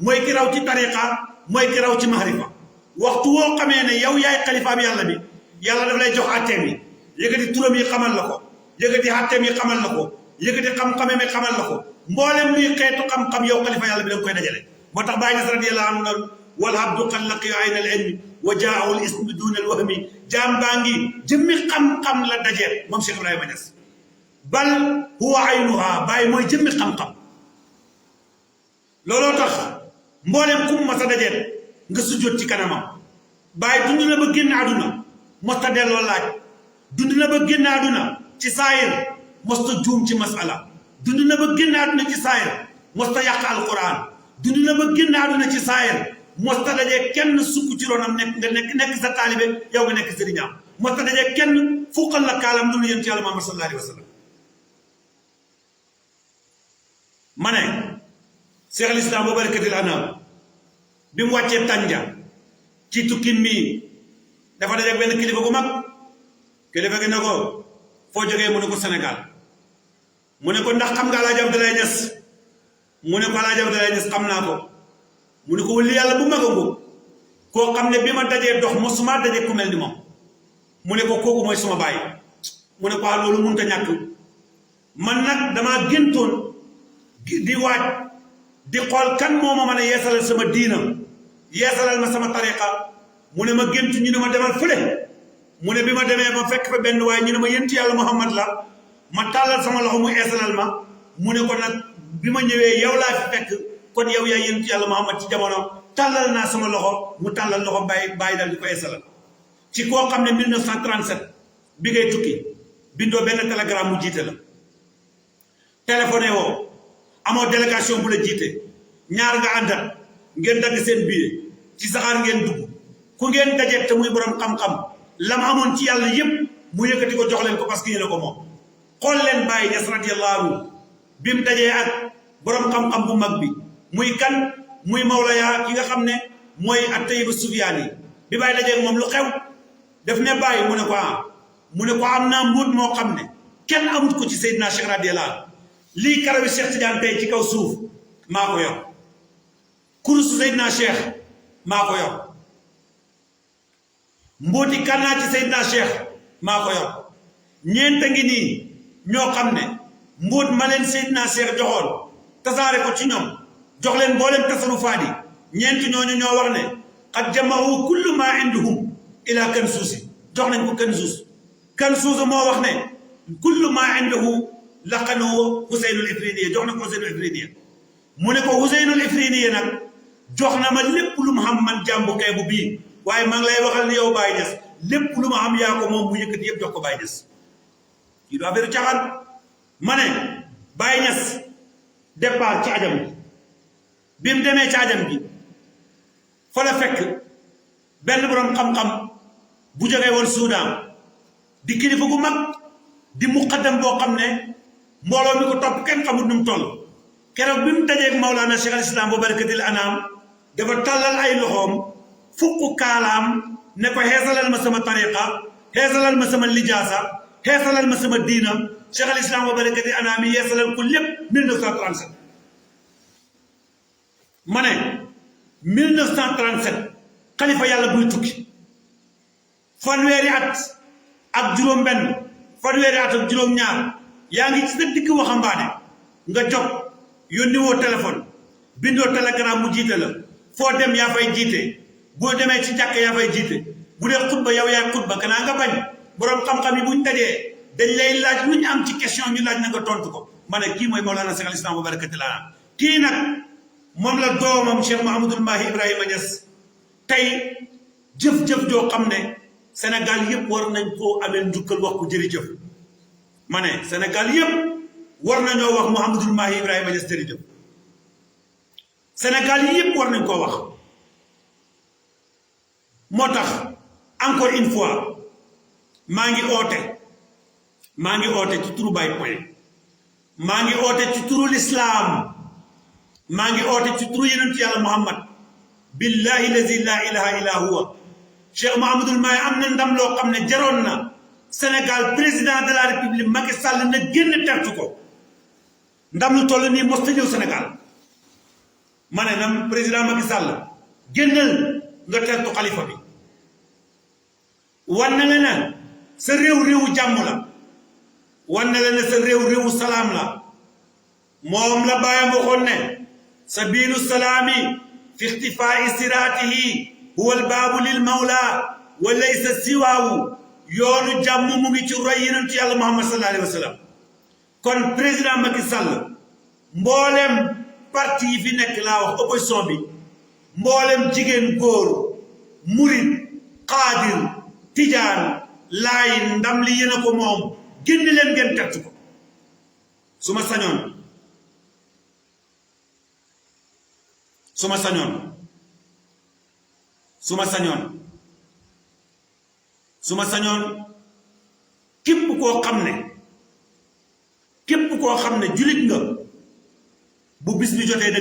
mooy ki raw ci tariqa mooy ki raw ci mahrifa waxtu woo xamee ne yow yaay xalifaam yàlla bi yàlla daf lay jox atteem yi yëkkati turam yi xamal la ko yëkkati atteem yi xamal la ko yëkkati xam-xamee mi xamal la ko mboolem luy xeetu xam-xam yow xalifa yàlla bi da nga koy dajale moo tax Baay Ñas radiyallahu anhu noonu wal abdu qad laqiya ayna al ilmi wa jaahu al ismu duna al wahmi jaam baa ngi jëmmi xam-xam la dajeel moom Cheikh Ibrahima Ñas bal huwa aynuha Baay mooy jëmmi xam-xam looloo tax mboolem ku mu mas a dajeel nga sujjóot ci kanamam Baay dund na ba génn àdduna mosta delloo laaj dund na ba génn àdduna ci saayir mosta juum ci masala dund na ba génn àdduna ci saayir mosta yàq alquran dund na ba génn àdduna ci saayir mosta dajee kenn sukk ci ronam nekk sa taalibe yow nga nekk sëriñam mosta dajee kenn fuqal la kaalam loolu yéen ci yàlla Muhammad sallallahu alayhi wa sallam ma ne Cheikh al Islam wa barakatil anam bi mu wàccee Tànja ci tukki mii dafa dajee benn kilifa gu mag kilifa gi ne ko foo jógee mu ne ko Sénégal mu ne ko ndax xam nga Alaaji Abdoulaye Niass mu ne ko Alaaji Abdoulaye Niass xam naa ko mu ne ko wali yàlla bu mag a ngóob koo xam ne bi ma dajee dox mosuma dajee ku mel ni moom mu ne ko kooku mooy suma baay mu ne ko loolu mënut a ñàkk man nag damaa géntoon di waaj di xool kan moo ma mën a yeesalal sama diina yeesalal ma sama tariqa mu ne ma géntu ñu ne ma demal fële mu ne bi ma demee ma fekk fa benn waaye ñu ne ma yéntu yàlla Muhammad la ma tàllal sama loxo mu eesalal ma mu ne ko nag bi ma ñëwee yow laa fi fekk kon yow yaa yéntu yàlla Muhammad ci jamono tàllal naa sama loxo mu tàllal loxo bàyyi dal di ko eesalal ci koo xam ne 1937 bi ngay tukki bindoo benn télégramme mu jiite la téléphoné woo amoo délégation bu la jiite ñaar nga àndat ngeen dagg seen billet ci saxaar ngeen dugg ku ngeen dajeet te muy borom xam-xam lam amoon ci yàlla yépp mu yëkkati ko jox leen ko parce que yéen a ko moom xool leen Baay Ñas radiyallahu anhu bi mu dajee ak borom xam-xam bu mag bi muy kan muy Mawlaya ki nga xam ne mooy at-Tayyib as-Sufyaani bi Baay dajee ak moom lu xew def ne Baay mu ne ko mu ne ko am naa mbóot moo xam ne kenn amut ko ci Seydina Cheikh radiyallahu anhu lii karawi Cheikh Tidiane tey ci kaw suuf maa ko yor kurusu Seydina Cheikh maa ko yor mbooti kannaa ci Seydina Cheikh maa ko yor ñeent a ngi nii ñoo xam ne mbóot ma leen Seydina Cheikh joxoon tasaare ko ci ñoom jox leen mboolem tasarufaat yi ñeent ñooñu ñoo wax ne qad jama'u kullu ma indahum ila Kansuusi jox nañ ko Kansuusi moo wax ne kullu ma indahu laqanahu Huseynul Ifridiya jox na ko Huseynul Ifridiya mu ne ko Huseynul Ifridiya nag jox na ma lépp lu mu xam man jàmbu kay bu bii waaye maa ngi lay waxal ni yow Baay Ñas lépp lu ma xam yaa ko moom mu yëkkati yëpp jox ko Baay Ñas kii du affaire caaxaan ma ne Baay Ñas départ ci ajam bi mu demee ci ajam bi fa la fekk benn borom xam-xam bu jógee woon Soudan di kilifa gu mag di muqaddam boo xam ne mbooloo mi ko topp kenn xamut nu mu toll keroog bi mu dajeeg Mawlana Cheikh al Islam wa barakatil anam dafa tàllal ay loxoom fukk kaalaam ne ko xeesalal ma sama tariqa xeesalal ma sama lijaasa xeesalal ma sama diina Cheikh al Islam wa barakatil anam yi yeesalal ko lépp 1937 ma ne 1937 xalifa yàlla buy tukki fanweeri at ak juróom-benn fanweeri at ak juróom-ñaar yaa ngi ci sa digg waxambaane nga jóg yónni woo téléphone bindoo télégramme mu jiite la foo dem yaa fay jiite boo demee ci jàkk yaa fay jiite bu dee xutba yow yaay xutba kanaa nga bañ borom xam-xam yi buñ dajee dañ lay laaj lu ñu am ci question ñu laaj na nga tontu ko ma ne kii mooy Mawlana Cheikh al Islam wa barakatil anam kii nag moom la doomam Cheikh Mouhamadoul Mahi Ibrahima Niass tey jëf-jëf joo xam ne Sénégal yëpp war nañ koo amee njukkal wax ko jërëjëf ma ne Sénégal yëpp war nañoo wax Mouhamadoul Mahi Ibrahima Niass jërëjëf Sénégal yëpp war nañ koo wax moo tax encore une fois maa ngi oote ci turu Baye Point maa ngi oote ci turu l'islam maa ngi oote ci turu yonent yàlla Muhammad billahi lazi la ilaha illa huwa Cheikh Mouhamadoul Mahi am na ndam loo xam ne jaroon na Sénégal président de la république Macky Sall na génn tertu ko ndam lu toll nii mos ta ñëw Sénégal ma ne nam président Macky Sall génnal nga tertu xalifa bi wan na la ne sa réewu jàmm la wan na la ne sa réewu salaam la moom la bàyyam waxoon ne sabilu salaami fi ixtifaa'i siraatihi huwa albaabu lil mawla wa laysa siwaawu yoonu jàmm mu ngi ci roy yonentu yàlla Muhammad sallallahu alayhi wa sallam kon président Macky Sall mboolem parti yi fi nekk laa wax opposition bi mboolem jigéen góor murit xaadir tijaan laay ndam li yéen a ko moom génn leen ngeen tett ko su ma sañoon képp koo xam ne julit nga bu bis bi jotee da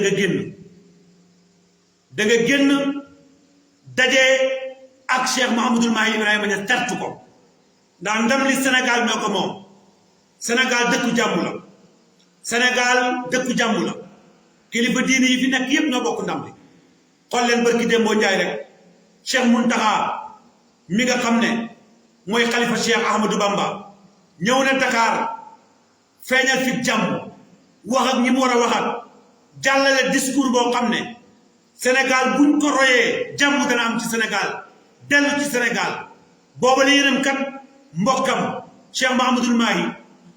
nga génn daje ak Cheikh Mouhamadoul Mahi Ibrahima Niass tertu ko ndax ndam li Sénégal ñoo ko moom Sénégal dëkku jàmm la kilifa diine yi fi nekk yépp ñoo bokk ndam li xool leen barki Dembo Njaay rek Cheikh Muntaxa mi nga xam ne mooy xalifa Cheikh Ahmadou Bamba ñëw na Dakar feeñal fi jàmm wax ak ñi mu war a waxat jàllale discours boo xam ne Sénégal buñ ko royee jàmm dana am ci Sénégal dellu ci Sénégal booba la yéenam kat mbokkam Cheikh Mouhamadoul Mahi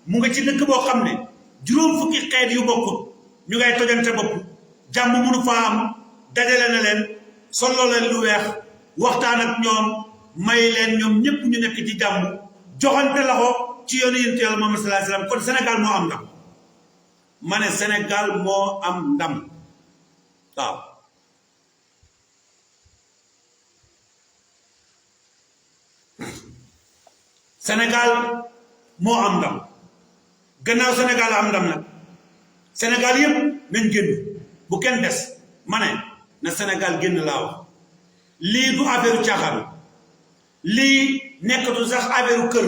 mu nga ci dëkk boo xam ne juróom fukki xeet yu bokkut ñu ngay tojante bopp jàmm mënu faa am dajale na leen solo leen lu weex waxtaan ak ñoom may leen ñoom ñëpp ñu nekk ci jàmm joxante loxo ci yoonu yonent yàlla Muhammad sallallahu alayhi wasallam kon Sénégal moo am ndam ma ne Sénégal moo am ndam waaw Sénégal moo am ndam gannaaw Sénégal am ndam nag Sénégal yëpp nañ génn bu kenn des ma ne na Sénégal génn laa wax lii du affaire caaxaan lii nekkatu sax affaire kër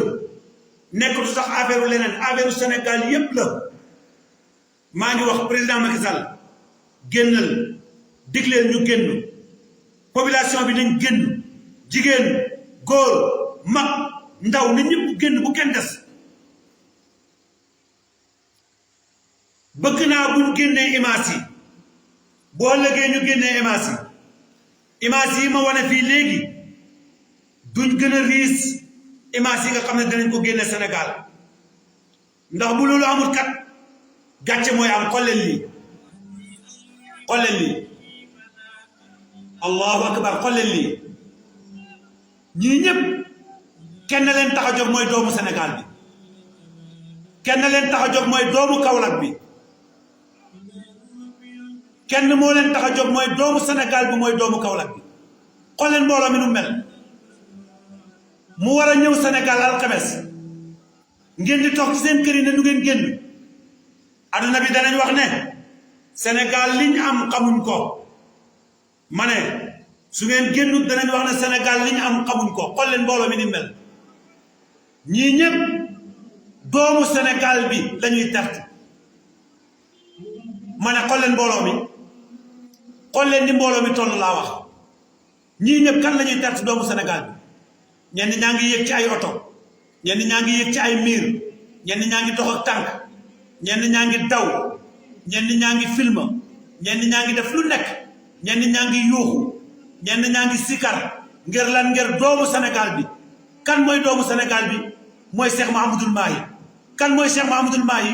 nekkatu sax affaire leneen affaire Sénégal yëpp la maa ngi wax président Macky Sall génnal digleel ñu génn population bi nañ génn jigéen góor mag ndaw na ñëpp génn bu kenn des bëgg naa buñ génnee image yi boo ëllëgee ñu génnee image yi ma wane fii léegi duñ gën a riis image yi nga xam ne danañ ko génne Sénégal ndax bu loolu amul kat gàcce mooy am xolleel lii allahu akbar xolleel lii ñii ñëpp kenn leen tax a jóg mooy doomu Sénégal bi kenn leen tax a jóg mooy doomu Kaolack bi kenn moo leen tax a jóg mooy doomu Sénégal bi mooy doomu Kaolack bi xool leen mbooloo mi nu mel mu war a ñëw Sénégal alxames ngeen di toog ci seen kër yi ne du ngeen génn adduna bi danañ wax ne Sénégal liñ am xamuñ ko ma ne su ngeen génnut danañ wax ne Sénégal liñ am xamuñ ko xool leen mbooloo mi ni mel ñii ñëpp doomu Sénégal bi lañuy terte ma ne xool leen mbooloo mi xool leen ni mbooloo mi toll laa wax ñii ñëpp kan lañuy terte doomu Sénégal bi ñenn ñaa ngi yëg ci ay oto ñenn ñaa ngi yëg ci ay miir ñenn ñaa ngi dox ak tànk ñenn ñaa ngi daw ñenn ñaa ngi film ñenn ñaa ngi def lu nekk ñenn ñaa ngi yuuxu ñenn ñaa ngi sikar ngir lan ngir doomu Sénégal bi kan mooy doomu Sénégal bi mooy Cheikh Mahamadul Mahi kan mooy Cheikh Mahamadul Mahi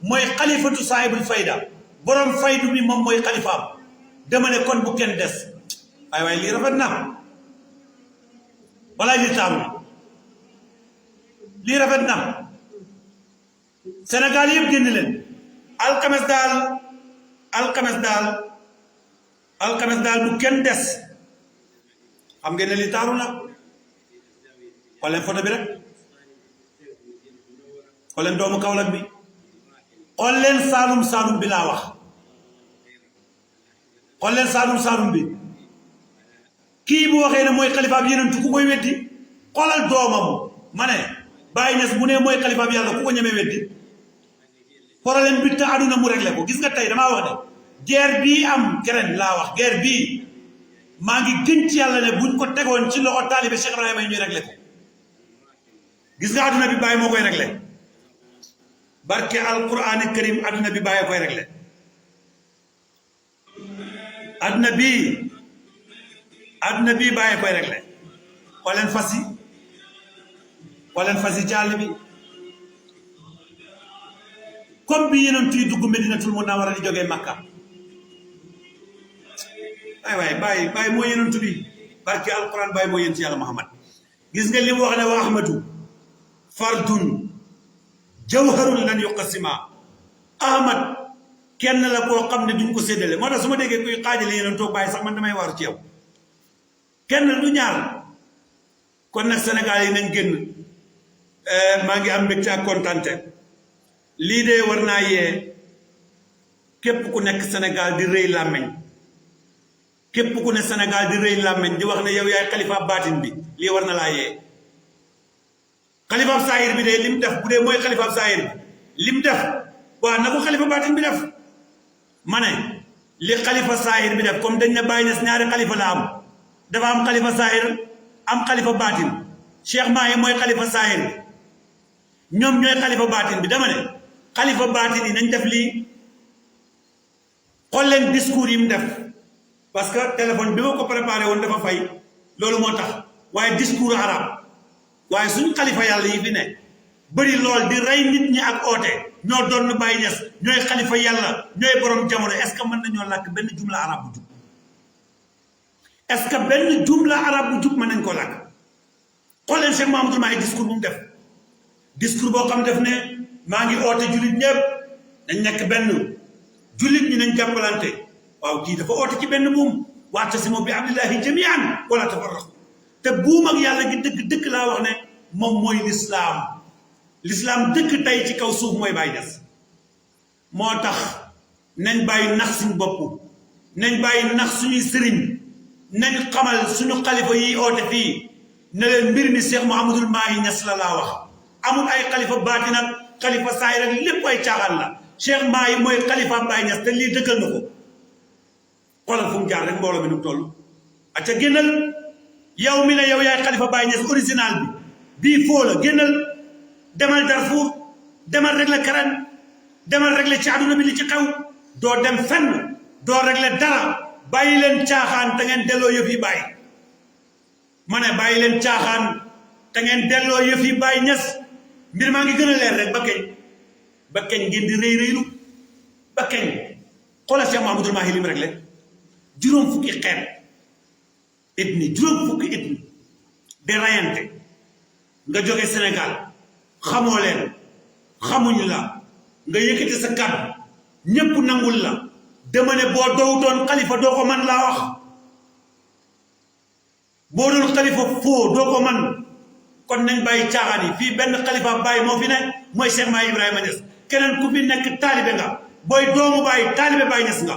mooy xalifatu saahibul fayda borom faydu bi moom mooy xalifaam dama ne kon bu kenn des waaye lii rafet na wala lii taamu lii rafet na Sénégal yëpp génn leen alxames daal bu kenn des xam ngeen ne lii taaru na xool leen photo bi rek xool leen doomu Kaolack bi xool leen Saalum bi laa wax xool leen Saalum bi kii bu waxee ne mooy xalifaab yenentu ku koy weddi xoolal doomam ma ne Baye Niass bu ne mooy xalifaab yàlla ku ko ñemee weddi problème bi te àdduna mu réglé ko gis nga tey damaa wax ne guerre bii am keneen laa wax guerre bii maa ngi gën ci yàlla ne buñ ko tegoon ci loxo taalibe Cheikh Ibrahima yi ñuy réglé ko gis nga àdduna bi Baye moo koy réglé barke alquran karim àdduna bi Baye koy réglé àdduna bii Baye koy réglé xooleen fas yi jàll bi comme bi yeneen tuy dugg Medinatul Munawwara di jógee Makka waaye Baye moo yenentu bi barke alquran Baye moo yenentu yàlla Muhammad gis nga li mu wax ne wa ahmadu fardun jawharun lan yuqasima ahmad kenn la koo xam ne duñ ko séddale moo tax su ma déggee kuy xaajale yeneen toog Baye sax man damay waaru ci yow kenn du ñaar kon nag Sénégal yi nañ génn maa ngi am mbégte ak kontante lii de war naa yee képp ku nekk Sénégal di rëy làmmeñ képp ku ne Sénégal di rëy làmmeñ di wax ne yow yaay xalifa baatin bi lii war na laa yee xalifaab saahir bi de lim def bu dee mooy xalifaab saahir bi lim def waaw na ko xalifa baatin bi def ma ne li xalifa saahir bi def comme dañ ne Baye Niass ñaari xalifa la am dafa am xalifa saahir am xalifa baatin Cheikh Mahi mooy xalifa saahir bi ñoom ñooy xalifa baatin bi dama ne xalifa baatin yi nañ def lii xool leen discours yi mu def parce que téléphone bi ma ko préparé woon dafa fay loolu moo tax waaye discours arab waaye suñ xalifa yàlla yi fi ne bëri lool di rey nit ñi ak oote ñoo doon Baye Niass ñooy xalifa yàlla ñooy borom jamono est-ce que mën nañoo làkk benn jumla arab bu jub est-ce que benn jumla arab bu jub mën nañ koo làkk xool leen Cheikh Mahamadou Mahi discours bu mu def discours boo xam def ne maa ngi oote jullit ñëpp dañ nekk benn jullit ñi nañ jàppalante waaw kii dafa oote ci benn buum wa'tasimu bi hablillahi jami'an wala tafarraqu te buum ak yàlla gi dëgg laa wax ne moom mooy lislaam dëgg tey ci kaw suuf mooy Baye Niass moo tax nañ bàyyi nax suñu bopp nañ bàyyi nax suñuy sëriñ nañ xamal suñu xalifa yi oote fii ne leen mbir mi Cheikh Mouhamadoul Mahi Niass la laa wax amul ay xalifa baatin ak xalifa saahir ak lépp ay caaxaan la Cheikh Mahi mooy xalifa Baye Niass te lii dëggal na ko xoolal fu mu jaar rek mbooloo mi nu mu toll acca génnal yow mi ne yow yaay xalifa Baye Niass original bi bii foo la génnal demal Darfour demal régler Karen demal régler ci àdduna bi li ci xew doo dem fenn doo régler dara bàyyi leen caaxaan te ngeen delloo yëf yi Baye ma ne bàyyi leen caaxaan te ngeen delloo yëf yi Baye Niass mbir maa ngi gën a leer rek ba keñ ngeen di rëylu ba keñ xoolal Cheikh Mouhamadoul Mahi li mu réglé juróom fukki xeet ethnie de rayante nga jóge Sénégal xamoo leen xamuñ la nga yëkkati sa kàddu ñépp nangul la dama ne boo dowutoon xalifa doo ko man laa wax boo doon xalifa foo doo ko man kon nañ bàyyi caaxaan yi fii benn xalifa Baye moo fi ne mooy Cheikh Mahi Ibrahima Niass keneen ku fi nekk taalibe nga booy doomu Baye taalibe Baye Niass nga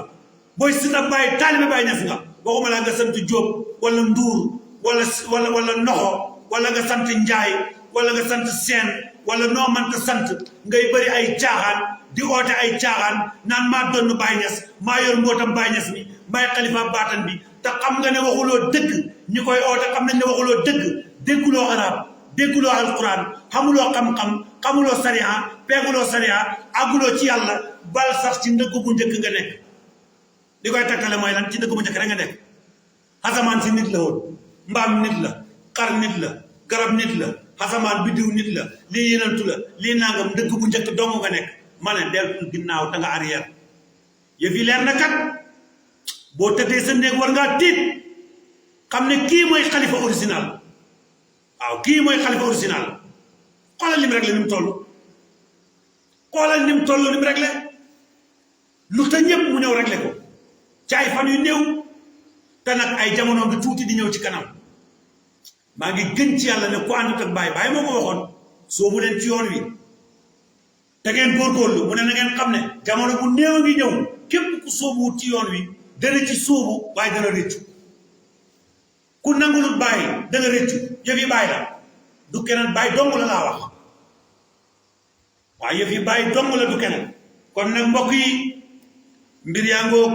booy sita Baye taalibe Baye Niass nga waxuma laa nga sant Diop wala Ndour wala Noxo wala nga sant Njaay wala nga sant Seen wala noo mënta sant ngay bëri ay caaxaan di oote ay caaxaan naan maa doon Baye Niass maa yor mbootam Baye Niass mi maay xalifa baatan bi te xam nga ne waxuloo dëgg ñi koy oote xam nañ ne waxuloo dëgg dégguloo arab dégguloo alquran xamuloo xam-xam xamuloo sariya peeguloo sariya àgguloo ci yàlla bal sax ci ndëgg bu njëkk nga nekk li koy takkale mooy lan ci ndëgg bu njëkk rek nga nekk asamaan si nit la woon mbaam nit la xar nit la garab nit la asamaan biddiw nit la lii yenantu la lii nangam ndëgg bu njëkk dong nga nekk ma ne deltul ginnaaw te nga arrière yëf yi leer na kat boo tëddee sa néeg war ngaa tiit xam ne kii mooy xalifa original waaw kii mooy xalifa original xoolal lim réglé ni mu toll xoolal ni mu toll ni mu réglé lu te ñëpp mu ñëw réglé ko ci ay fan yu néew te nag ay jamono bi tuuti di ñëw ci kanam maa ngi gën ci yàlla ne ku àndut ak Baye moo ko waxoon soobu leen ci yoon wi te ngeen góorgóorlu mu ne na ngeen xam ne jamono bu néew a ngi ñëw képp ku soobuwut ci yoon wi dana ci soobu waaye dana réccu ku nangulut Baye dana réccu yëf yi Baye la du keneen Baye dong la laa wax waaye yëf yi Baye dong la du keneen kon nag mbokk yi mbir yaa ngoog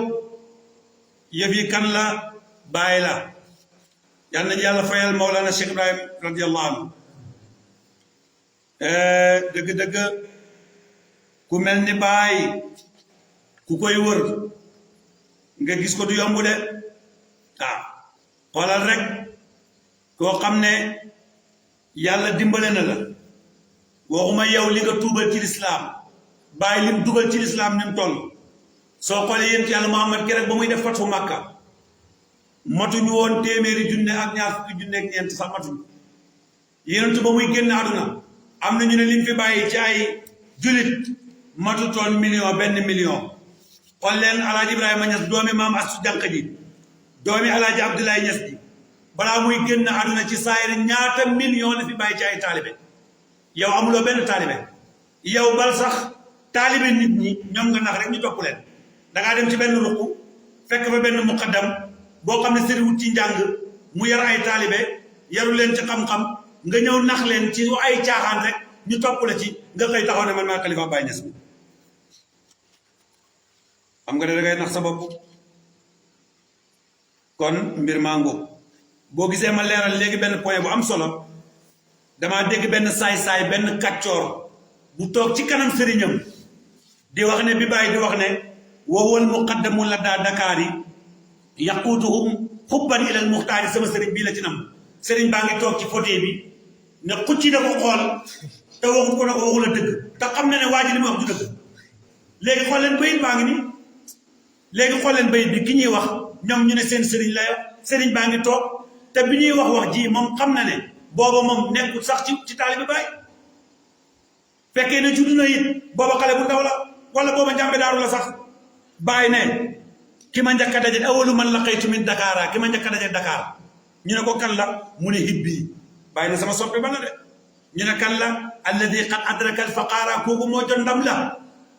yëf yi kan la Baye la yal nañu yàlla fayal Mawlana Cheikh Ibrahim radiyallahu anhu dëgg-dëgg ku mel ni Baye ku koy wër nga gis ko du yomb de waaw xoolal rek koo xam ne yàlla dimbale na la waxuma yow li nga tuubal ci lislaam Baye lim dugal ci lislaam ni mu toll soo xoolee yéen ci yàlla Muhammad ki rek ba muy def fatu Makka matuñu woon téeméeri junne ak ñaar fukki junne ak ñeent sax matuñu yéenantu ba muy génn àdduna am na ñu ne lim fi bàyyi ci ay julit matutoon benn million xool leen alaaji Ibrahima Niass doomi maam Astu Jànq ji doomi alaaji Abdoulaye Niass ji balaa muy génn àdduna ci saayir ñaata million la fi bàyyi ci ay taalibe yow amuloo benn taalibe yow bal sax taalibe nit ñi ñoom nga nax rek ñu topp leen dangaa dem ci benn ruq fekk fa benn muqaddam boo xam ne sëriwut ci njàng mu yar ay taalibe yaru leen ci xam-xam nga ñëw nax leen ci ay caaxaan rek ñu topp la ci nga koy taxaw ne man maa xalifa Baye Niass xam nga ne dangay nax sa bopp kon mbir maa ngóob boo gisee ma leeral léegi benn point bu am solo damaa dégg benn saay-saay benn kàccoor bu toog ci kanam sëriñam di wax ne bi Baye di wax ne wowal muqaddamu la daa Dakar yi yaquutuhum xubban ilal muxtaari sama sëriñ bii la ci nam sëriñ baa ngi toog ci fauteuil bi ne xucci da ko xool te waxut ko ne ko waxul a dëgg te xam na ne waa ji li mu wax du dëgg léegi xool leen bayit baa ngi ni léegi xool leen bayit bi ki ñuy wax ñoom ñu ne seen sëriñ la sëriñ baa ngi toog te bi ñuy wax ji moom xam na ne booba moom nekkul sax ci taalibe Baay fekkee ne judd na it booba xale bu ndaw la wala booba njàmbe daaru la sax Baay ne ki ma njëkk a daje awalu man laqaytu min Dakar ki ma njëkk a daje Dakar ñu ne ko kan la mu ne hibbi Baay ne sama soppe ba la de ñu ne kan la alladi qad adraka al faqaara kooku moo jot ndam la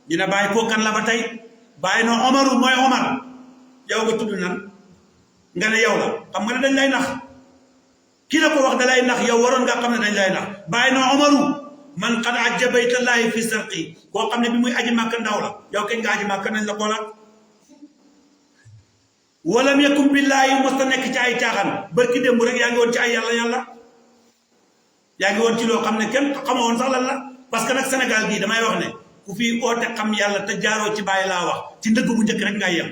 ñu ne Baay koo kan la ba tey Baay no Omaru mooy Omar yow nga tudd nan nga ne yow la xam nga ne dañ lay nax ki la ko wax da lay nax yow waroon nga xam ne dañ lay nax Baay no Omaru man qad ajja baytallahi fi sarqi koo xam ne bi muy aji màkk ndaw la yow kañ nga aji màkk nañ la ko laaj walam yakun billaahi mos ta nekk ci ay caaxaan barki démb rek yaa ngi woon ci ay yàlla yaa ngi woon ci loo xam ne kenn xamoon sax lan la parce que nag Sénégal gii damay wax ne ku fi oote xam yàlla te jaaroo ci Baay laa wax ci ndëgg bu njëkk rek ngay yem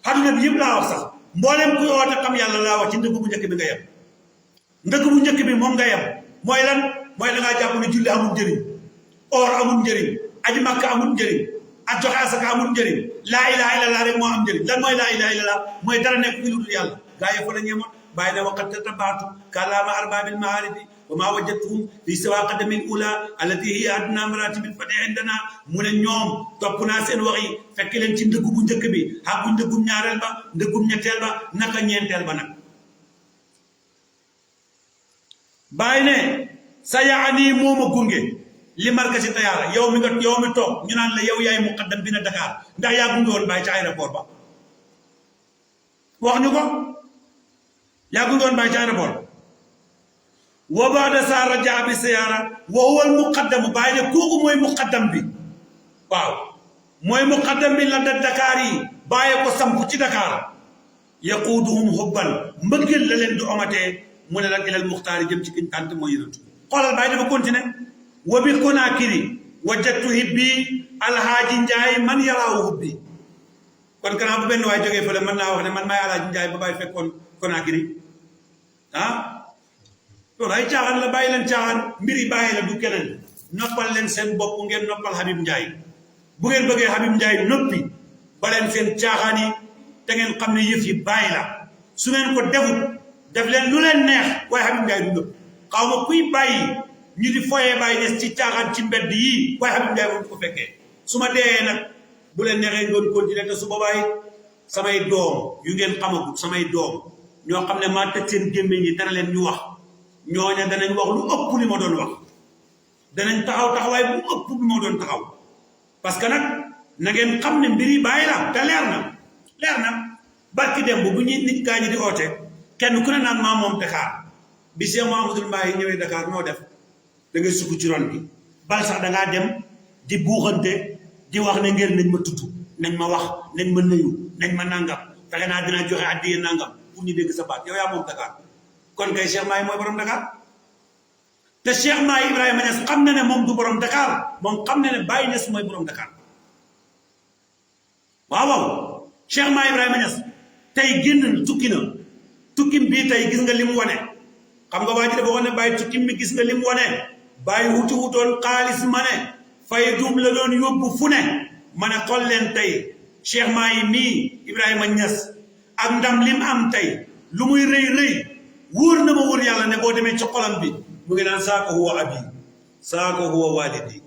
adduna bi yëpp laa wax sax mbooleem kuy oote xam yàlla laa wax ci ndëgg bu njëkk bi nga yem ndëgg bu njëkk bi moom nga yem mooy lan mooy da ngaa jàpp ne julli amul njëriñ or amul njëriñ aji màkk amul njëriñ ak joxe asaka amul njëriñ laa ilaha illallah rek moo am njëriñ lan mooy laa ilaha illallah mooy dara nekk fi lu dul yàlla gaa yi fa la ñeemoon Baay ne waqad tatabaatu kalaama arbaabil maarifi wa maa wajadtuhum fi siwaa qadamil ula allati hiya adna maratibil fati indana mu ne ñoom topp naa seen wax yi fekk leen ci ndëggu bu njëkk bi xàggu ndëggum ñaareel ba ndëggum ñetteel ba naka ñeenteel ba nag Baay ne sa yaani mooma gunge li markasi tayaara yow mi toog ñu naan la yow yaay muqaddam bi na Dakar ndax yaa gunge woon Baye ci aéroport ba wax ñu ko yaa gunge woon Baye ci aéroport wa baada sa rajaa bi siyaara wa huwa al muqaddam Baye ne kooku mooy muqaddam bi waaw mooy muqaddam bi la da Dakar yi Baye ko samp ci Dakar yaquuduhum hubban mbëggeel la leen du omatee mu ne lan ilal muxtaari jëm ci kiñ tànt mooy yonentu xoolal Baye dafa continué wa bi Konaakiri wajjatu hibbi alhaaji Njaay man yaraawu hubbi kon kanaa bu benn waay jógee fële mën naa wax ne man maay alhaaji Njaay ba Baye fekkoon Konaakiri ah loolu ay caaxaan la bàyyi leen caaxaan mbiri bàyyi la du keneen noppal leen seen bopp ngeen noppal Habib Njaay bu ngeen bëggee Habib Njaay noppi ba leen seen caaxaan yi te ngeen xam ne yëf yi bàyyi la su ngeen ko defut def leen lu leen neex waaye Habib Njaay du nëpp xaw ma kuy bàyyi ñu di foyee bàyyi des ci caaxaan ci mbedd yii waaye Habib Njaay moom du ko fekkee su ma dee nag bu leen neexee doon continuer te su boobaa samay doom yu ngeen xamagut samay doom ñoo xam ne maa tëj seen gémmiñ yi dana leen ñu wax ñooña danañ wax lu ëpp li ma doon wax danañ taxaw taxawaay bu ëpp bi ma doon taxaw parce que nag na ngeen xam ne mbir yi bàyyi la te leer na barki démb bu ñuy nit gaa ñi di oote kenn ku ne naan maa moom Dakar bi Cheikh Mouhamadoul Mahi ñëwee Dakar noo def da ngay sukk ci ron bi bal sax dangaa dem di buuxante di wax ne ngeen nañ ma tudd nañ ma wax nañ ma nuyu nañ ma nangam fexe naa dinaa joxe addiya nangam pour ñu dégg sa baat yow yaa moom Dakar kon kay Cheikh Mahi mooy borom Dakar te Cheikh Mahi Ibrahima Niass xam na ne moom du borom Dakar moom xam na ne Baye Niass mooy borom Dakar waaw Cheikh Mahi Ibrahima Niass tey génn tukki na tukkim bii tey gis nga li mu wane xam nga waa ji dafa wax ne Baye tukkim bi gis nga li mu wane Baye wutoon xaalis ma ne fay duum la doon yóbbu fu ne ma ne xool leen tey Cheikh Mahi mii Ibrahima Niass ak ndam lim am tey lu muy rëy wóor na ma wóor yàlla ne boo demee ci xolam bi mu ngi naan saako huwa abi saako huwa walidi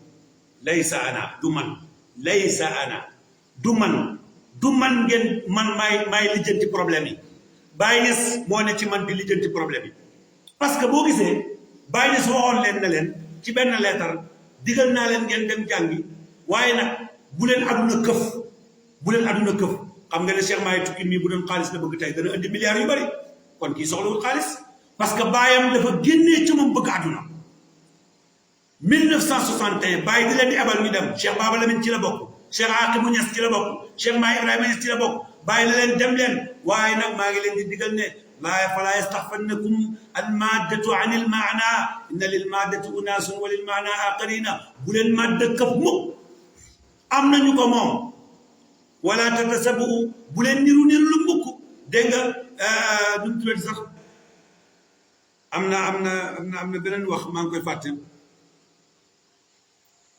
laysa ana du man laysa ana du man ngeen man maay lijjanti problème yi Baye Niass moo ne ci man di lijjanti problème yi parce que boo gisee Baye Niass waxoon leen ne leen ci benn leetar digal naa leen ngeen dem jàngi waaye nag bu leen aduna këf xam nga ne Cheikh Mahi tukki mii bu doon xaalis la bëgg tey dana indi milliards yu bari kon kii soxlawul xaalis parce que baayam dafa génnee ci moom bëgg àdduna 1961 Baye di leen di abal ñu dem Cheikh Baba Lamine ci la bokk Cheikh Aqibou Niass ci la bokk Cheikh Mahi Ibrahima Niass ci la bokk Baye la leen dem leen waaye nag maa ngi leen di digal ne falaa yastaxfannakum almaddatu an ilmaana inna lilmaddati unaasun wa lilmaana aqarina bu leen madda këf mukk am nañu ko moom wala tatasabu bu leen niru lu mukk dégg nga duñ tuddati sax am na beneen wax maa ngi koy fàtte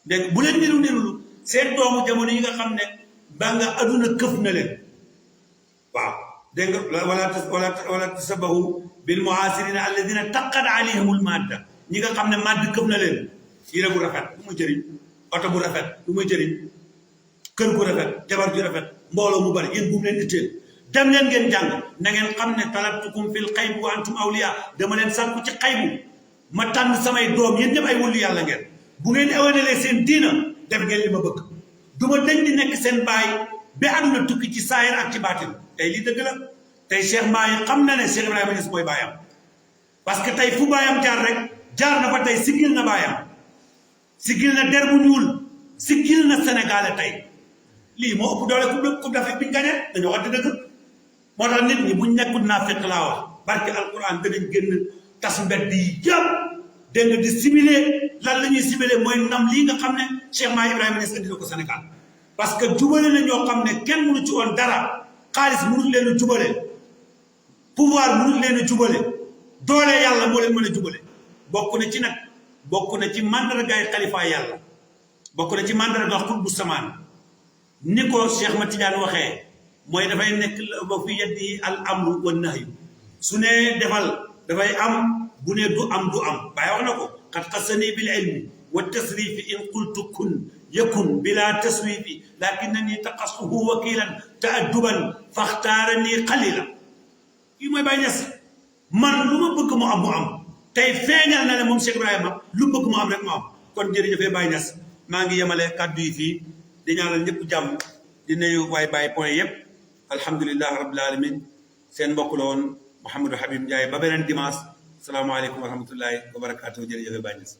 dégg bu leen niru lu seen doomu jamono yi nga xam ne ba nga aduna këf na leen waaw dégg nga wala tasabahu bil muasirina alladina taqat alayhimul madda ñi nga xam ne madd këf na leen yére bu rafet lu muy jëriñ oto bu rafet lu muy jëriñ kër gu rafet jabar ju rafet mbooloo mu bari yéen bu mu leen itteel dem leen ngeen jàng na ngeen xam ne talabtukum fil xaybu wa antum awliya dama leen sàkku ci xaybu ma tànn samay doom yéen ñëpp ay wullu yàlla ngeen bu ngeen ewanelee seen diina def ngeen li ma bëgg du ma dañ di nekk seen baay ba àdduna tukki ci saayir ak ci baatin tey lii dëgg la tey Cheikh Mahi xam na ne Cheikh Ibrahima Niass mooy baayam parce que tey fu baayam jaar rek jaar na fa tey siggil na baayam siggil na der bu ñuul siggil na Sénégal tey lii moo ëpp doole coupe d'Afrique bi ñu gagné dañoo wax dëgg moo tax nit ñi buñ nekkul naa fekk laa wax barke alquran danañ génn tas mbedd yi yëpp dégg nga di similé lan la ñuy similé mooy ndam lii nga xam ne Cheikh Mahi Ibrahima Niass indi na ko Sénégal parce que jubale na ñoo xam ne kenn mënu ci woon dara xaalis mënut leen a jubale pouvoir mënut leen a jubale doole yàlla moo leen mën a jubale bokk na ci mandargaay xalifa yàlla bokk na ci mandarga xutbu samaan ni ko Cheikh Ma Tidiane waxee mooy dafay nekk ba fi yeddi al amru wa nahyu su ne defal dafay am bu ne du am Baye wax na ko xat xasani bil ilmi wa tasrifi in qultu kun yakun bila taswifi lakinnani taqasuhu wakilan taadduban faxtaarani xalila kii mooy Baye Niass man lu ma bëgg mu am tey feeñal na ne moom Cheikh Ibrahima lu bëgg mu am rek mu am kon jërëjëfee Baye Niass maa ngi yemale kàddu yi fii di ñaanal ñëpp jàmm di nuyu waay Baye point yëpp alhamdulilah rabbil alamin seen mbokk la woon Mouhamadou Habib Ndiaye ba beneen dimanche salaamaaleykum wa rahmatullahi wa barakaatu jërëjëfee Baye Niass